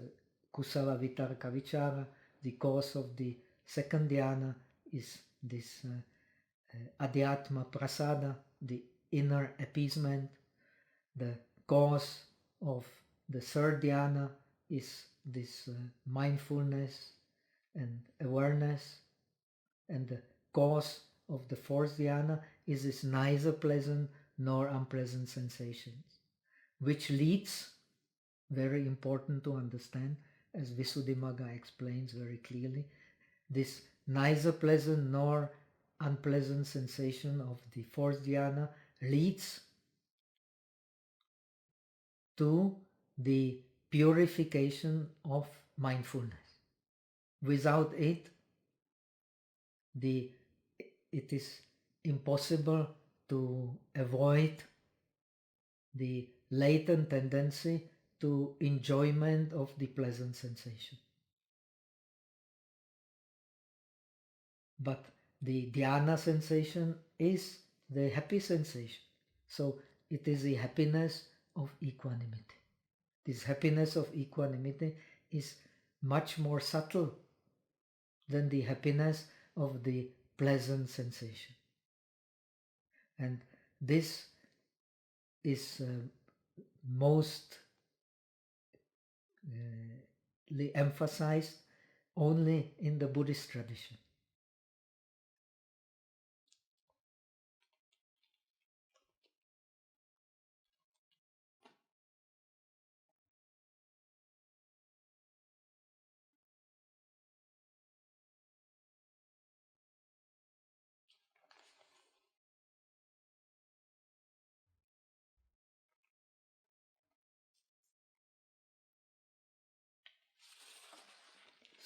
kusala vitarka vichara, the cause of the second dhyana is this adhyatma prasada, the inner appeasement. The cause of the third dhyana is this mindfulness and awareness, and the cause of the fourth dhyana is this neither pleasant nor unpleasant sensations, which leads, very important to understand, as Visuddhimagga explains very clearly, this neither pleasant nor unpleasant sensation of the fourth dhyana leads to the purification of mindfulness. Without it, it is impossible to avoid the latent tendency to enjoyment of the pleasant sensation. But the dhyana sensation is the happy sensation. So it is the happiness of equanimity. This happiness of equanimity is much more subtle than the happiness of the pleasant sensation. And this is most emphasized only in the Buddhist tradition.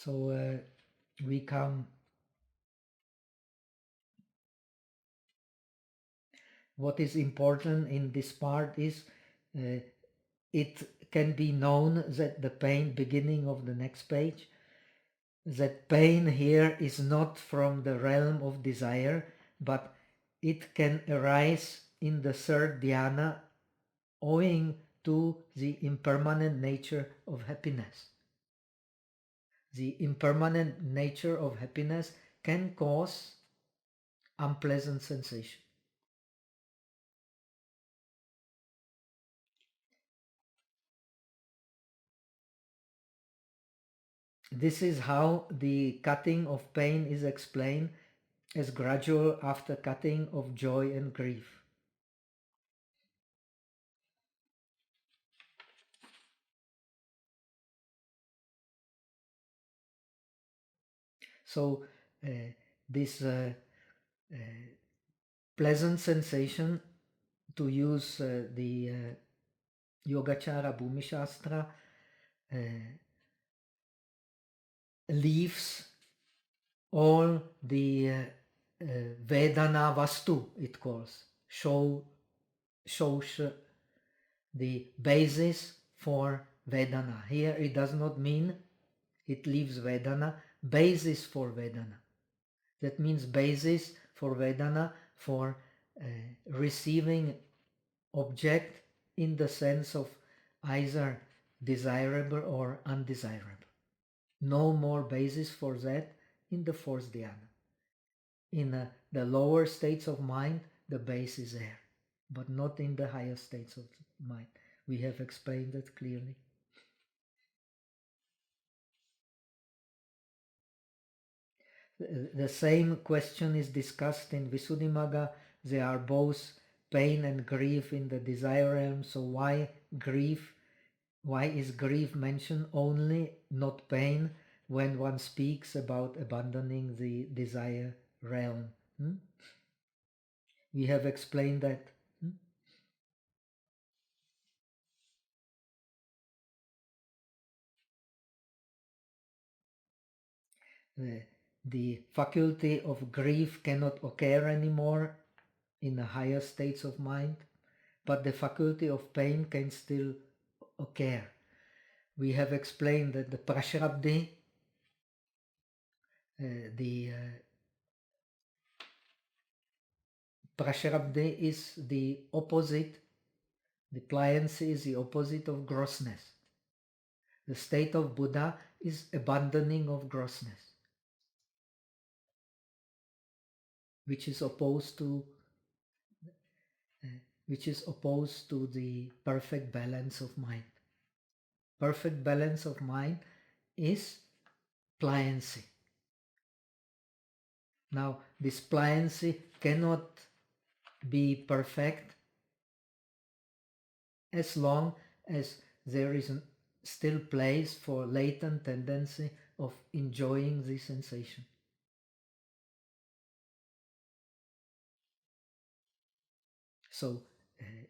So we come. What is important in this part is it can be known that the pain, beginning of the next page, that pain here is not from the realm of desire, but it can arise in the third dhyana owing to the impermanent nature of happiness. The impermanent nature of happiness can cause unpleasant sensation. This is how the cutting of pain is explained as gradual after cutting of joy and grief. So this pleasant sensation, to use the Yogachara Bhumi Shastra, leaves all the Vedana Vastu, it calls, shows the basis for Vedana. Here it does not mean it leaves Vedana, basis for Vedana. That means basis for Vedana, for receiving object in the sense of either desirable or undesirable. No more basis for that in the fourth dhyana. In the lower states of mind, the base is there, but not in the higher states of mind. We have explained that clearly. The same question is discussed in Visuddhimagga. They are both pain and grief in the desire realm. So why grief? Why is grief mentioned only, not pain, when one speaks about abandoning the desire realm? We have explained that. The faculty of grief cannot occur anymore in the higher states of mind, but the faculty of pain can still occur. We have explained that the prashrabdhi, prashrabdhi is the opposite, the pliancy is the opposite of grossness. The state of Buddha is abandoning of grossness, which is opposed to the perfect balance of mind. Perfect balance of mind is pliancy. Now, this pliancy cannot be perfect as long as there is still place for latent tendency of enjoying the sensation. So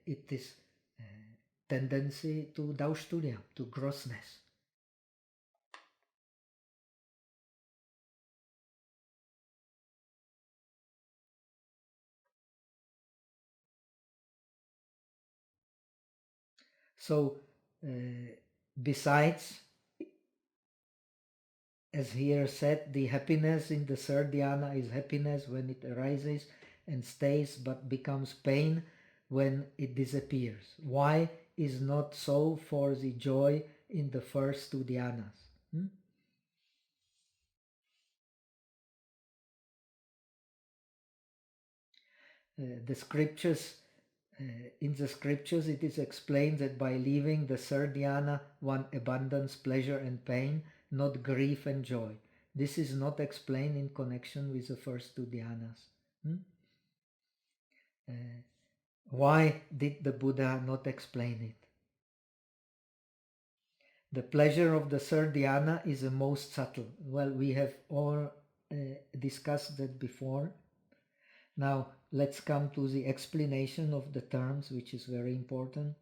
it is tendency to daushtulya, to grossness. So besides, as here said, the happiness in the third dhyana is happiness when it arises and stays, but becomes pain when it disappears. Why is not so for the joy in the first two dhyanas? The scriptures, in the scriptures it is explained that by leaving the third dhyana one abandons pleasure and pain, not grief and joy. This is not explained in connection with the first two dhyanas. Why did the Buddha not explain it? The pleasure of the third dhyana is the most subtle. Well, we have all discussed that before. Now, let's come to the explanation of the terms, which is very important.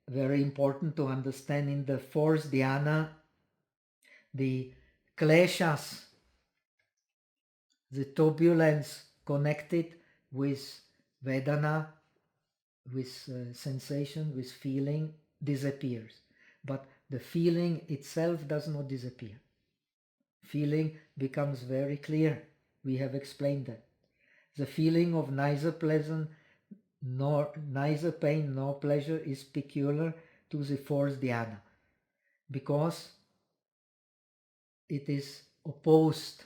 Very important to understand in the fourth dhyana, the kleshas, the turbulence connected with Vedana, with sensation, with feeling, disappears. But the feeling itself does not disappear. Feeling becomes very clear. We have explained that. The feeling of neither pain nor pleasure is peculiar to the fourth dhyana, because it is opposed.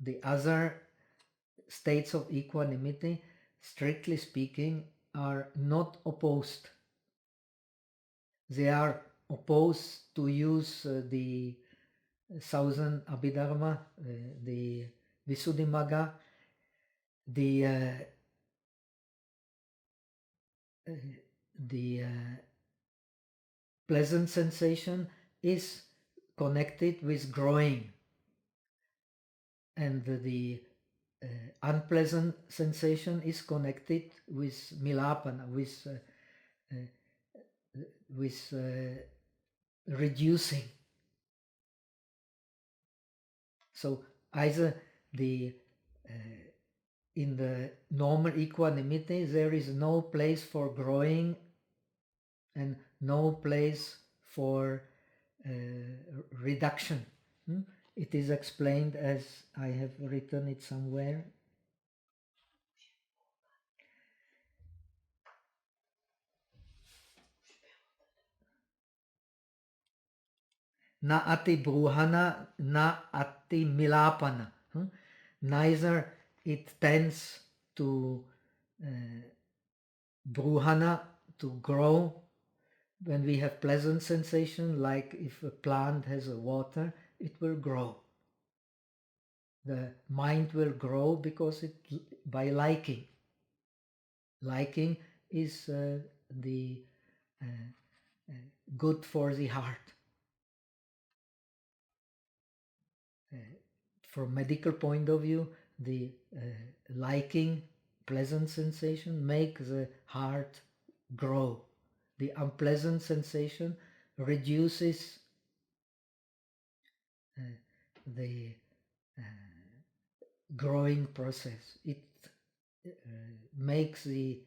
The other states of equanimity, strictly speaking, are not opposed. They are opposed, to use the thousand Abhidharma, the Visuddhimagga, the pleasant sensation is connected with growing, and the unpleasant sensation is connected with milapana, with reducing. So either in the normal equanimity there is no place for growing and no place for reduction. It is explained as I have written it somewhere. Na ati bruhana, na ati milapana. Neither it tends to bruhana, to grow. When we have pleasant sensation, like if a plant has a water, it will grow. The mind will grow because by liking. Liking is the good for the heart. from medical point of view, the liking, pleasant sensation make the heart grow. The unpleasant sensation reduces the growing process. It makes the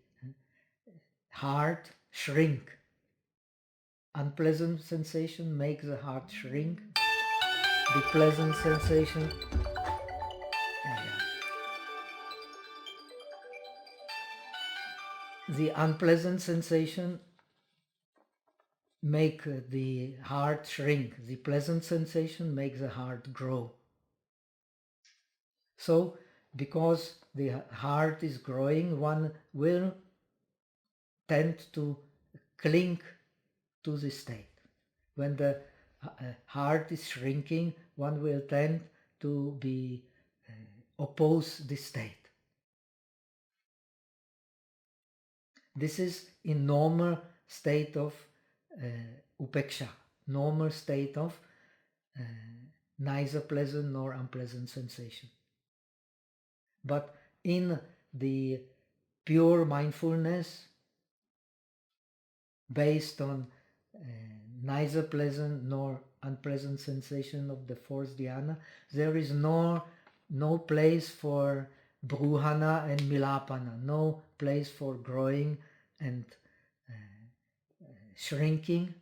heart shrink. Unpleasant sensation makes the heart shrink. The pleasant sensation the unpleasant sensation make the heart shrink. The pleasant sensation makes the heart grow. So, because the heart is growing, one will tend to cling to the state. When the heart is shrinking, one will tend to be oppose the state. This is in normal state of upeksha, normal state of neither pleasant nor unpleasant sensation. But in the pure mindfulness, based on neither pleasant nor unpleasant sensation of the fourth dhyana, there is no place for bruhana and milapana, no place for growing and shrinking,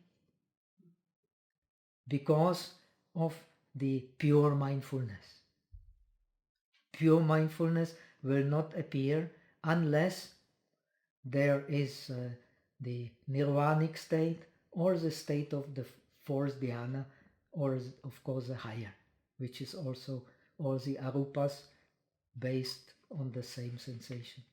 because of the pure mindfulness. Pure mindfulness will not appear unless there is the nirvanic state or the state of the fourth dhyana, or of course the higher, which is also all the arupas based on the same sensation.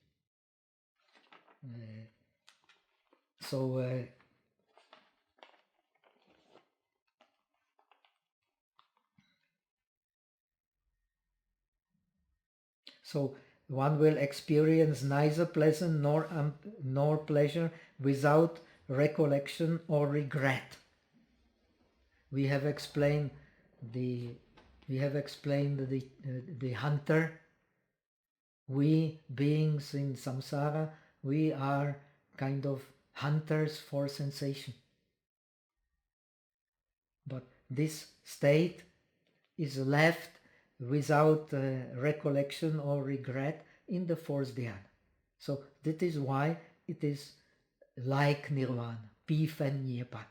So one will experience neither pleasant nor pleasure without recollection or regret. We have explained the hunter. We beings in samsara, we are kind of hunters for sensation. But this state is left without recollection or regret in the fourth dhyana. So that is why it is like nirvana, P-Fen Nyepan.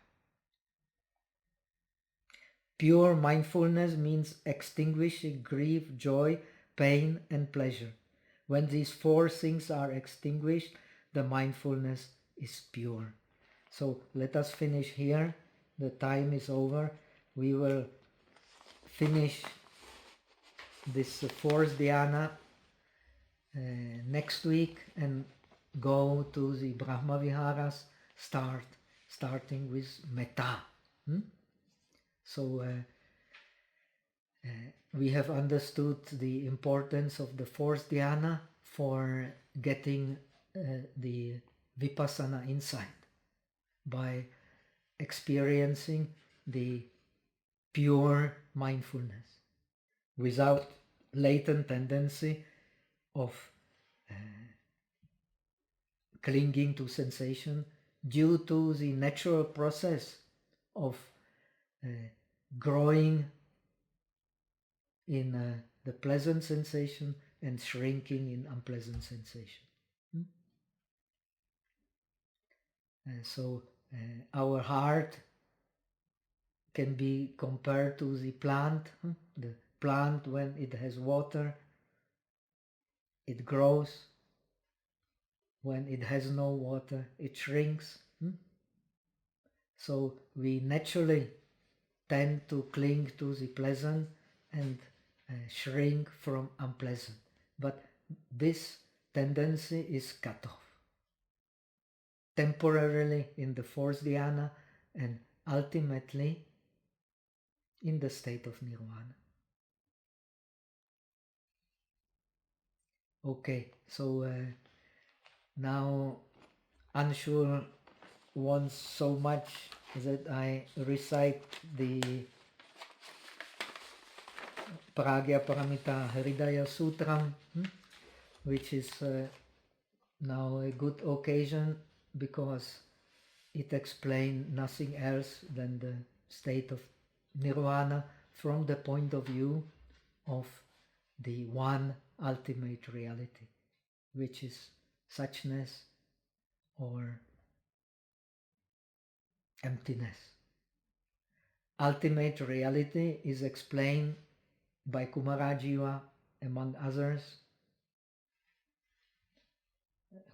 Pure mindfulness means extinguishing grief, joy, pain and pleasure. When these four things are extinguished, the mindfulness is pure. So let us finish here. The time is over. We will finish this fourth dhyana next week and go to the Brahma Viharas, starting with metta. So we have understood the importance of the fourth dhyana for getting the vipassana insight by experiencing the pure mindfulness without latent tendency of clinging to sensation due to the natural process of growing in the pleasant sensation and shrinking in unpleasant sensation. So our heart can be compared to the plant. The plant, when it has water, it grows. When it has no water, it shrinks. So we naturally tend to cling to the pleasant and shrink from unpleasant. But this tendency is cut off temporarily in the fourth dhyana and ultimately in the state of nirvana. Okay, so now Anshul wants so much that I recite the Pragya Paramita Hridaya Sutram, which is now a good occasion because it explains nothing else than the state of nirvana from the point of view of the one ultimate reality, which is suchness or emptiness. Ultimate reality is explained by Kumarajiva, among others,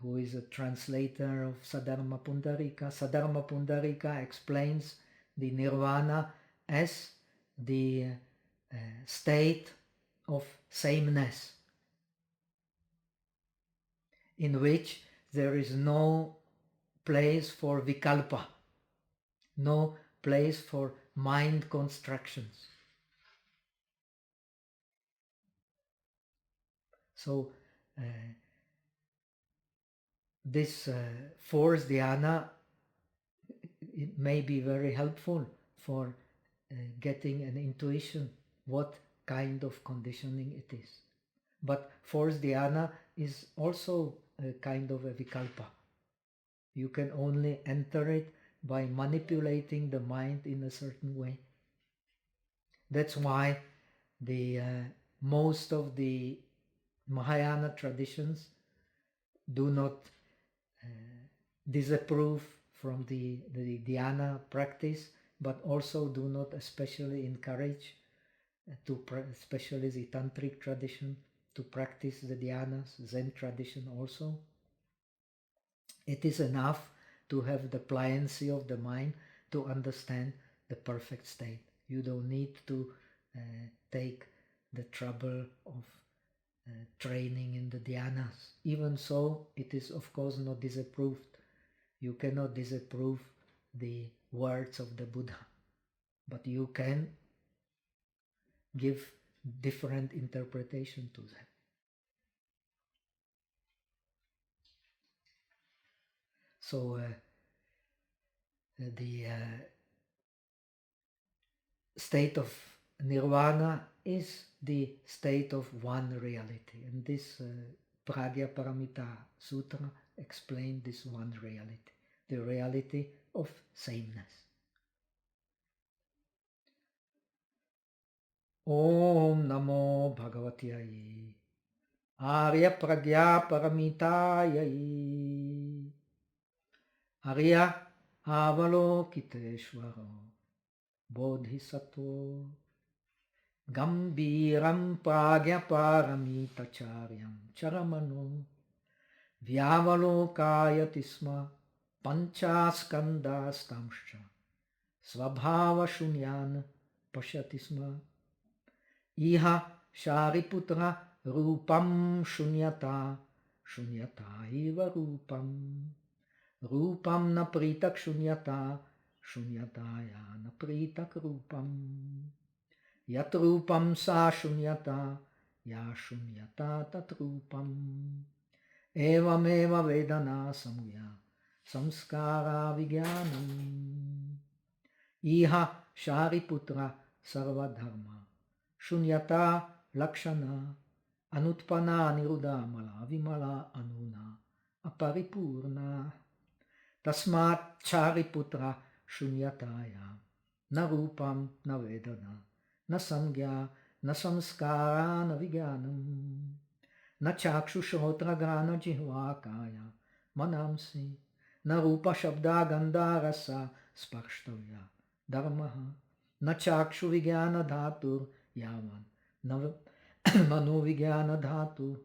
who is a translator of Sadharma Pundarika. Sadharma Pundarika explains the nirvana as the state of sameness, in which there is no place for vikalpa, no place for mind constructions. So this fourth dhyana, it may be very helpful for getting an intuition what kind of conditioning it is. But fourth dhyana is also a kind of a vikalpa. You can only enter it by manipulating the mind in a certain way. That's why the most of the Mahayana traditions do not disapprove from the dhyana practice, but also do not especially encourage, especially the tantric tradition, to practice the dhyanas, Zen tradition also. It is enough to have the pliancy of the mind to understand the perfect state. You don't need to take the trouble of training in the dhyanas. Even so, it is of course not disapproved. You cannot disapprove the words of the Buddha, but you can give different interpretation to them. So the state of nirvana is the state of one reality, and this Pragya Paramita Sutra explains this one reality, the reality of sameness. Om Namo Bhagavatyai Arya Pragya Paramitayai Arya Avalokiteshvaro Bodhisattva Gambiram Pragya Paramitacharyam Charamano Vyavalokayati Sma Panchaskandastamscha Svabhava Shunyan Pashyati Sma Iha Shariputra Rupam Shunyata Shunyata Iva Rupam Rupam na pritak Shunyata Shunyataya na pritak Rupam Yat Rupam sa Shunyata Ya Shunyata tat Rupam Evam eva Vedana Samya Samskara Vigyanam Iha Shariputra Sarvadharma Shunyata Lakshana Anutpana Niruddha Mala Vimala Anuna Aparipurna Tasmat Chariputra Shunyataya Na Rupam Na Vedana Na Samgya Na Samskara Na Vigyanam Na Chakshushotra Grana Jihvakaya Manamsi Na Rupa Shabda Gandha Rasa Sparštavya Dharmaha Na Chakshu Vigyana Dhatur Yavan Na Mano Vigyana Dhatu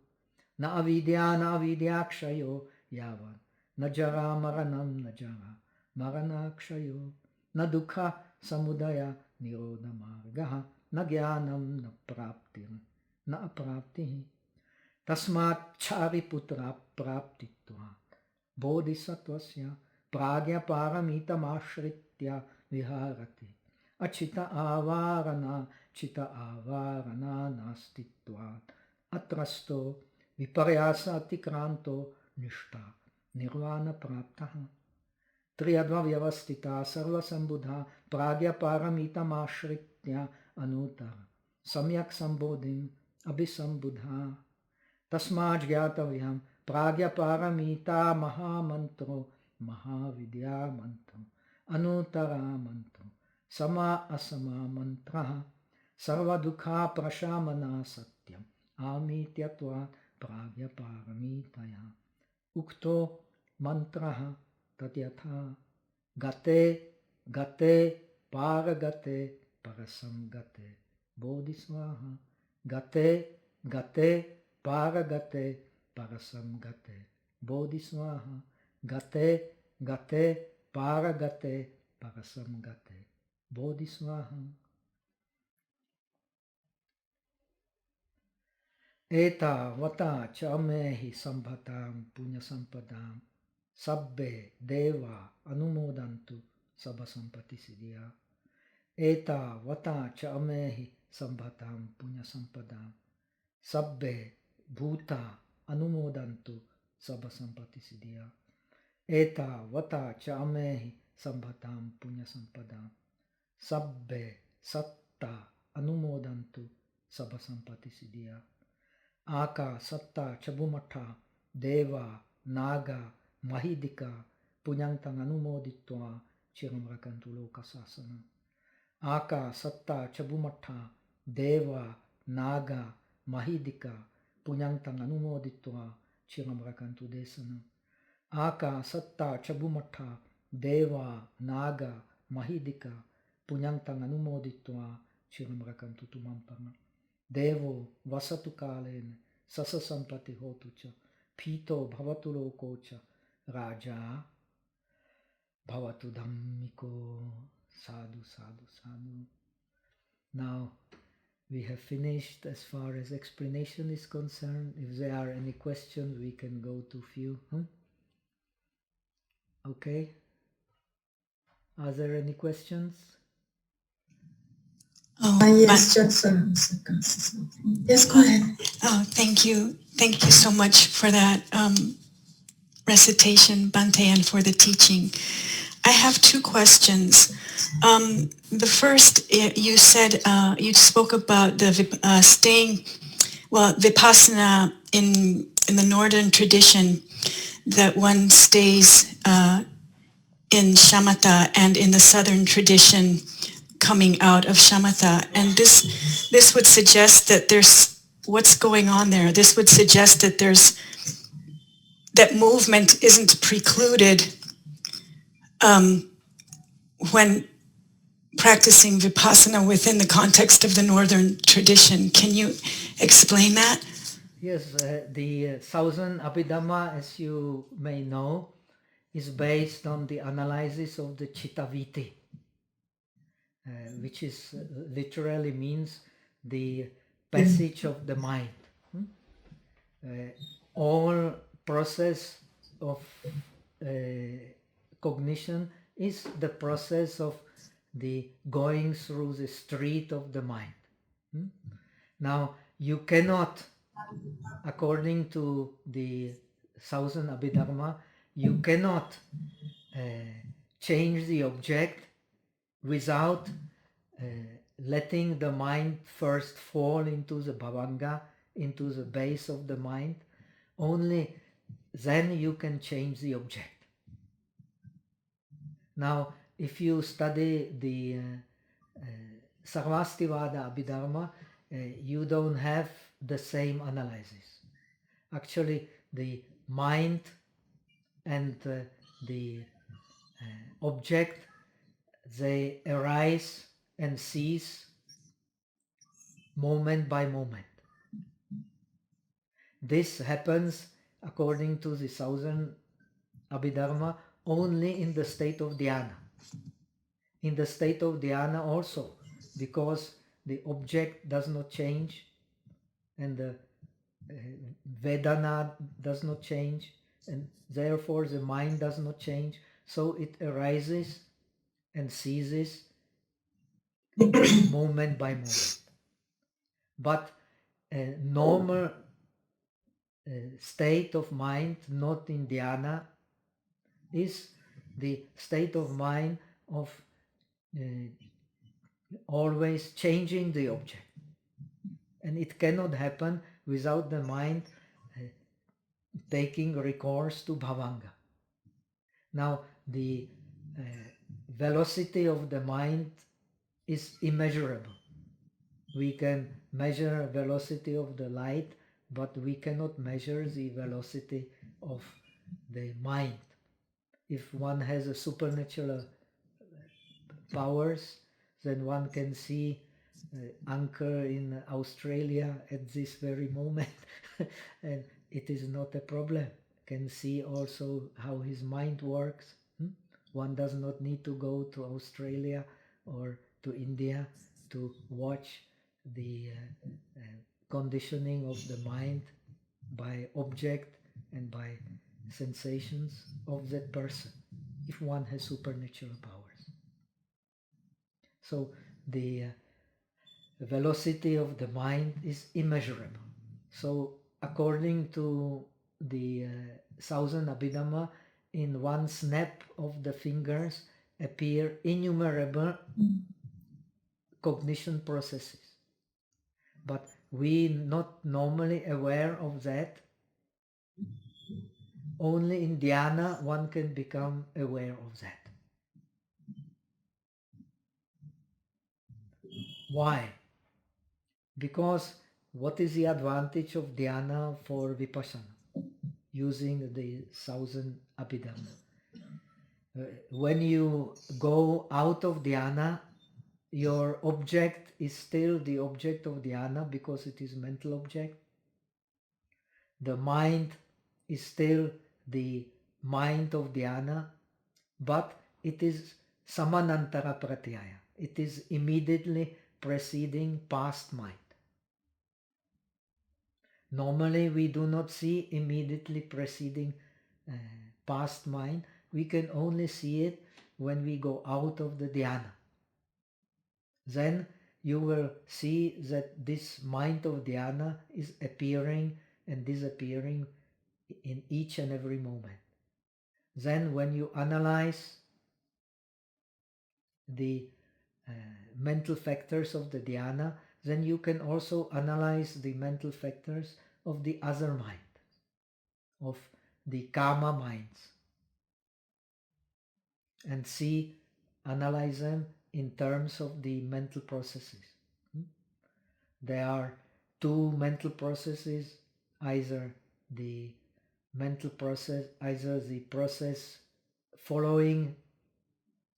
Na Avidya Na Avidyakshayo Yavan Na Jara Maranam Na Jara Maranakshayo Na Dukha Samudaya Nirodha Margaha Na Gyanam Na Praptir Na Apraptihi Tasmat Chariputra Praptitva Bodhisattvasya Pragya Paramita Mashritya Viharati Achita Avarana Chita Avarana Nastitvat Atrasto Viparyasa Atikranto Nishta Nirvana Praptaha Triyadva Vyavastita Sarva Sambudha Pragya Paramita Mashritya Anutara samyak sambodhim abhisambuddha tasmad gyataviham pragya paramita mahamantro mahavidya mantro anutara mantro sama asama mantra sarva dukha prashamana satyam amityatva pragya paramitaya ukto mantraha tatyatha gate gate paragate parasamgate bodhisvaha gate gate paragate parasamgate bodhisvaha gate gate paragate parasamgate bodhisvaha eta vata chamehi sambhatam punya sampadam sabbe deva anumodantu sabha sampati siddhya eta vata chamehi sambhatam punya sampadam sabbe bhuta anumodantu sabha sampati siddhya eta vata chamehi sambhatam punya sampadam sabbe satta anumodantu sabha sampati siddhya Aka satta chabumatha deva naga mahidika punyantang anumoditva chiram rakantu lokasasana Aka satta chabumatha deva naga mahidika punyantang anumoditva chiram rakantu desana Aka satta chabumatha deva naga mahidika punyantang anumoditva chiram rakantu tumampana Devo vasatu kalena sasa sampati hotu cha pito bhavatu loko cha raja bhavatu dhammiko sadhu sadhu sadhu. Now we have finished as far as explanation is concerned. If there are any questions, we can go to few. Okay. Are there any questions? Yes, just yes, go ahead. Oh, thank you. Thank you so much for that recitation, Bhante, and for the teaching. I have two questions. The first, you said, you spoke about the vipassana in the northern tradition, that one stays in shamatha, and in the southern tradition, coming out of shamatha. And this would suggest that there's, what's going on there? This would suggest that that movement isn't precluded when practicing vipassana within the context of the northern tradition. Can you explain that? Yes, the Southern Abhidharma, as you may know, is based on the analysis of the Chittavritti, which is literally means the passage of the mind. All process of cognition is the process of the going through the street of the mind. Now, you cannot, according to the Southern Abhidharma, you cannot change the object without letting the mind first fall into the bhavanga, into the base of the mind. Only then you can change the object. Now, if you study the Sarvastivada Abhidharma, you don't have the same analysis. Actually, the mind and the object, they arise and cease moment by moment. This happens, according to the Southern Abhidharma, only in the state of dhyana. In the state of dhyana also, because the object does not change and the Vedana does not change, and therefore the mind does not change, so it arises and ceases moment by moment. But a normal state of mind, not in dhyana, is the state of mind of always changing the object. And it cannot happen without the mind taking recourse to bhavanga. Now, the velocity of the mind is immeasurable. We can measure velocity of the light, but we cannot measure the velocity of the mind. If one has a supernatural powers, then one can see anchor in Australia at this very moment and it is not a problem. Can see also how his mind works. One does not need to go to Australia or to India to watch the conditioning of the mind by object and by sensations of that person, if one has supernatural powers. So the velocity of the mind is immeasurable. So according to the thousand Abhidhamma, in one snap of the fingers appear innumerable cognition processes. But we not normally aware of that. Only in dhyana one can become aware of that. Why? Because what is the advantage of dhyana for vipassana? Using the thousand Abhidhamma. When you go out of dhyana, your object is still the object of dhyana because it is mental object. The mind is still the mind of dhyana, but it is samanantara pratyaya. It is immediately preceding past mind. Normally we do not see immediately preceding past mind. We can only see it when we go out of the dhyana. Then you will see that this mind of dhyana is appearing and disappearing in each and every moment. Then when you analyze the mental factors of the dhyana, then you can also analyze the mental factors of the other mind, of the kama minds, and analyze them in terms of the mental processes. There are two mental processes, either the process following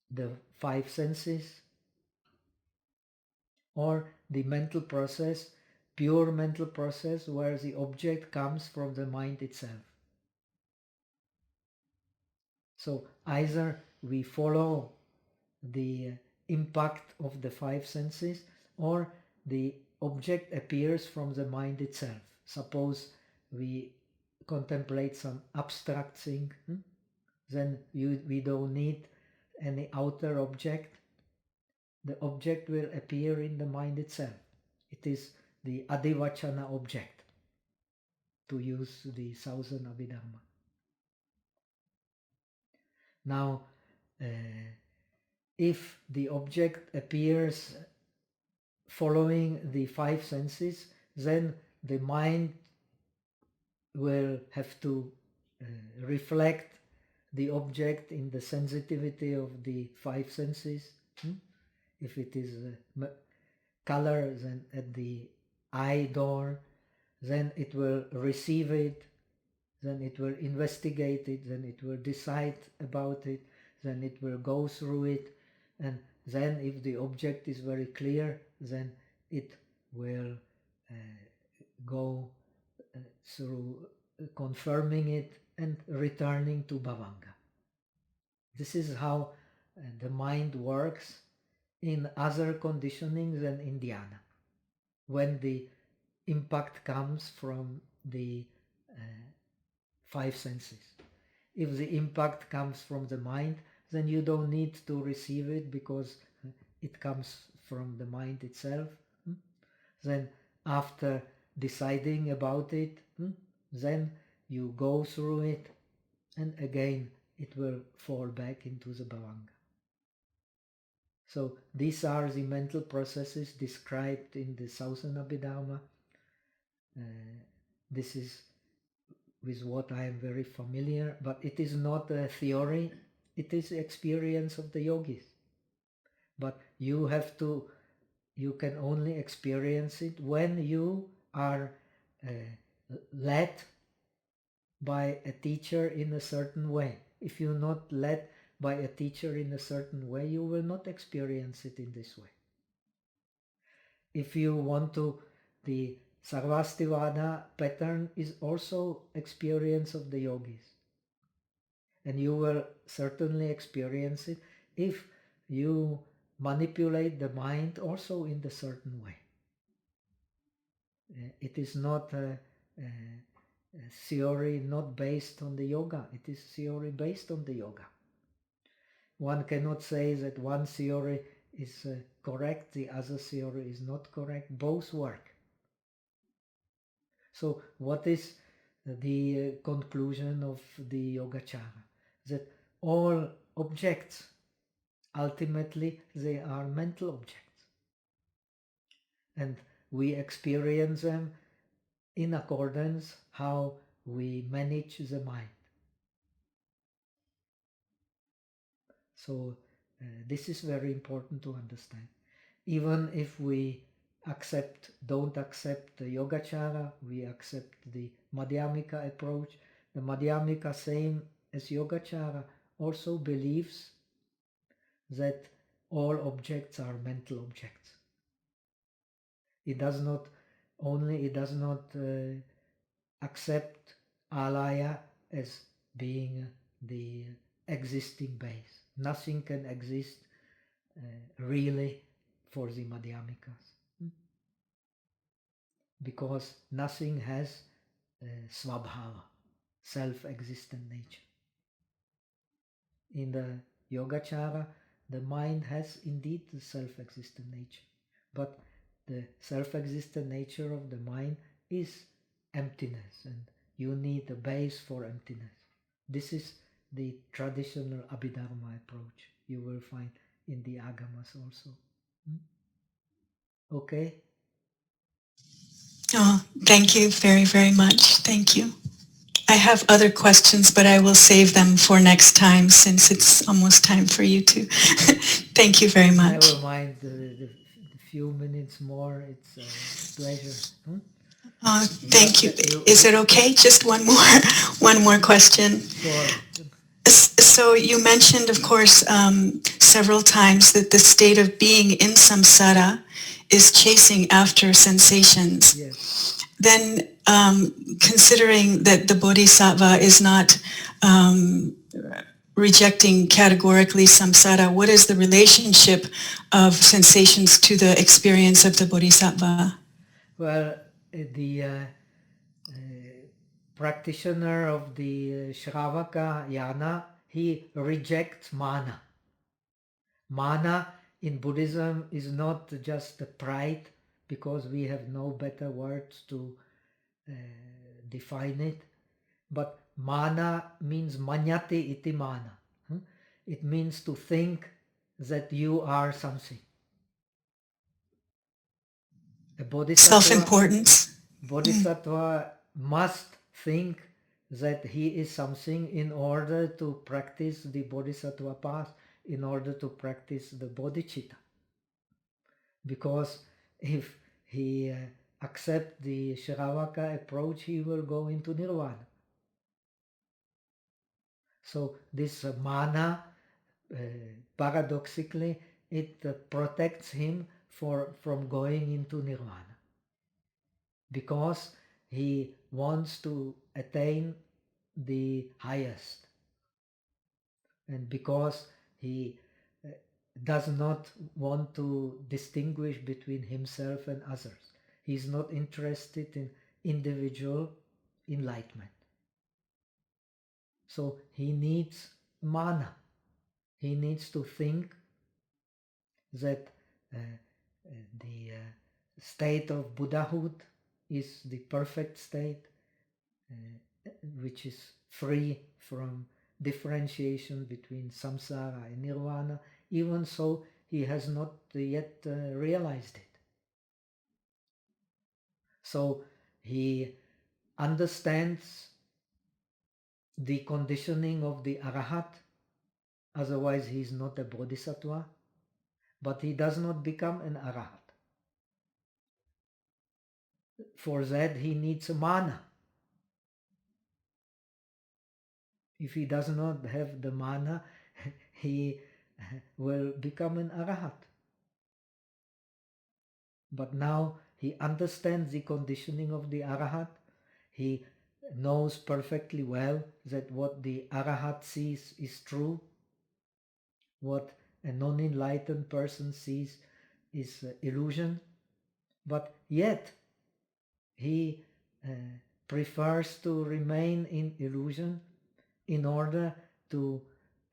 the five senses, or the mental process, pure mental process, where the object comes from the mind itself. So either we follow the impact of the five senses, or the object appears from the mind itself. Suppose we contemplate some abstract thing, then we don't need any outer object. The object will appear in the mind itself. It is the adivachana object, to use the thousand Abhidhamma. Now, if the object appears following the five senses, then the mind will have to reflect the object in the sensitivity of the five senses. If it is color, then at the eye door, then it will receive it, then it will investigate it, then it will decide about it, then it will go through it, and then if the object is very clear, then it will go through confirming it and returning to bhavanga. This is how the mind works in other conditionings than in dhyana, when the impact comes from the five senses. If the impact comes from the mind, then you don't need to receive it because it comes from the mind itself. Then after deciding about it, then you go through it, and again it will fall back into the bhavanga. So these are the mental processes described in the thousand Abhidhamma, This is with what I am very familiar, but it is not a theory, it is experience of the yogis. But you can only experience it when you are led by a teacher in a certain way. If you're not led by a teacher in a certain way, you will not experience it in this way. If you want to, the Sarvastivada pattern is also experience of the yogis. And you will certainly experience it if you manipulate the mind also in the certain way. It is not a theory not based on the yoga. It is theory based on the yoga. One cannot say that one theory is correct, the other theory is not correct. Both work. So what is the conclusion of the Yogachara? That all objects, ultimately, they are mental objects. And we experience them in accordance how we manage the mind. So this is very important to understand. Even if we don't accept the Yogachara, we accept the Madhyamika approach. The Madhyamika, same as Yogachara, also believes that all objects are mental objects. It does not accept alaya as being the existing base. Nothing can exist really for the Madhyamikas. Because nothing has svabhava, self-existent nature. In the Yogachara, the mind has indeed the self-existent nature, but the self-existent nature of the mind is emptiness, and you need a base for emptiness. This is the traditional Abhidharma approach you will find in the Agamas also. Okay? Oh, thank you very, very much. Thank you. I have other questions, but I will save them for next time since it's almost time for you to. Thank you very much. Never mind the few minutes more. It's a pleasure. Thank you. Is it okay? Just one more question. Sure. So you mentioned, of course, several times that the state of being in samsara is chasing after sensations. Yes. Then, considering that the bodhisattva is not rejecting categorically samsara, what is the relationship of sensations to the experience of the bodhisattva? Well, the practitioner of the Shravaka Yana, he rejects mana. Mana in Buddhism is not just a pride, because we have no better words to define it, but mana means manyate iti mana. It means to think that you are something. A bodhisattva, self-importance. Bodhisattva must think that he is something in order to practice the bodhisattva path, in order to practice the bodhicitta. Because if he accepts the Shravaka approach, he will go into nirvana. So this mana, paradoxically, it protects him from going into nirvana, because he wants to attain the highest, and because he does not want to distinguish between himself and others. He is not interested in individual enlightenment. So he needs mana. He needs to think that the state of Buddhahood is the perfect state, which is free from differentiation between samsara and nirvana. Even so, he has not yet realized it. So he understands the conditioning of the Arahat, otherwise he is not a bodhisattva, but he does not become an Arahat. For that he needs mana. If he does not have the mana, he will become an Arahat. But now he understands the conditioning of the Arahat. He knows perfectly well that what the Arahat sees is true. What a non-enlightened person sees is illusion. But yet he prefers to remain in illusion in order to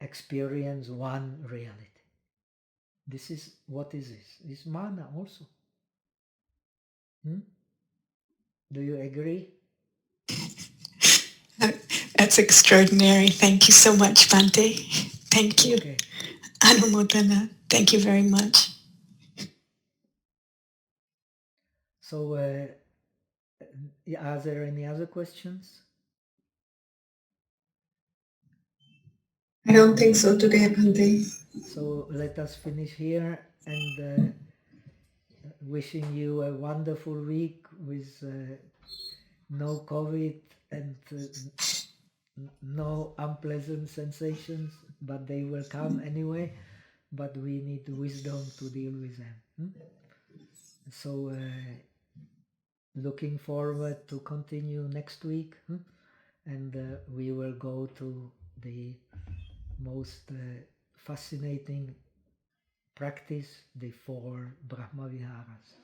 experience one reality. This is what is this? It's mana also. Do you agree? That's extraordinary. Thank you so much, Bhante. Thank you. Okay. Anumodana. Thank you very much. So, are there any other questions? I don't think so today, Bhante. So let us finish here, and wishing you a wonderful week with no COVID and no unpleasant sensations, but they will come anyway, but we need wisdom to deal with them. So looking forward to continue next week, and we will go to the most fascinating practice, the 4 Brahma Viharas,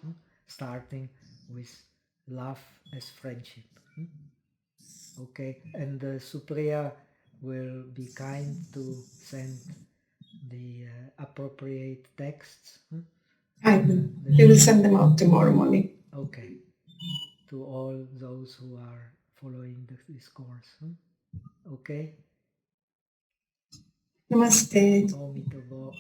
starting with love as friendship. Okay, and Supriya will be kind to send the appropriate texts. I will. We will send them out tomorrow morning. Okay, to all those who are following this course. Okay. Namaste. Omitobo.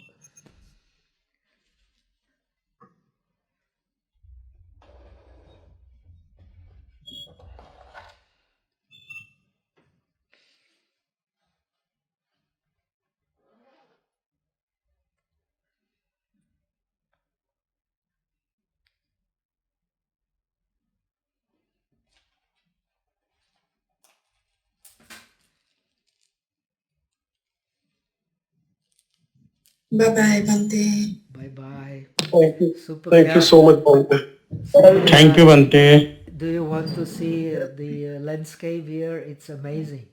Bye-bye, Bhante. Bye-bye. Thank you. Supriya. Thank you so much, Bhante. Supriya, Thank you, Bhante. do you want to see the landscape here? It's amazing.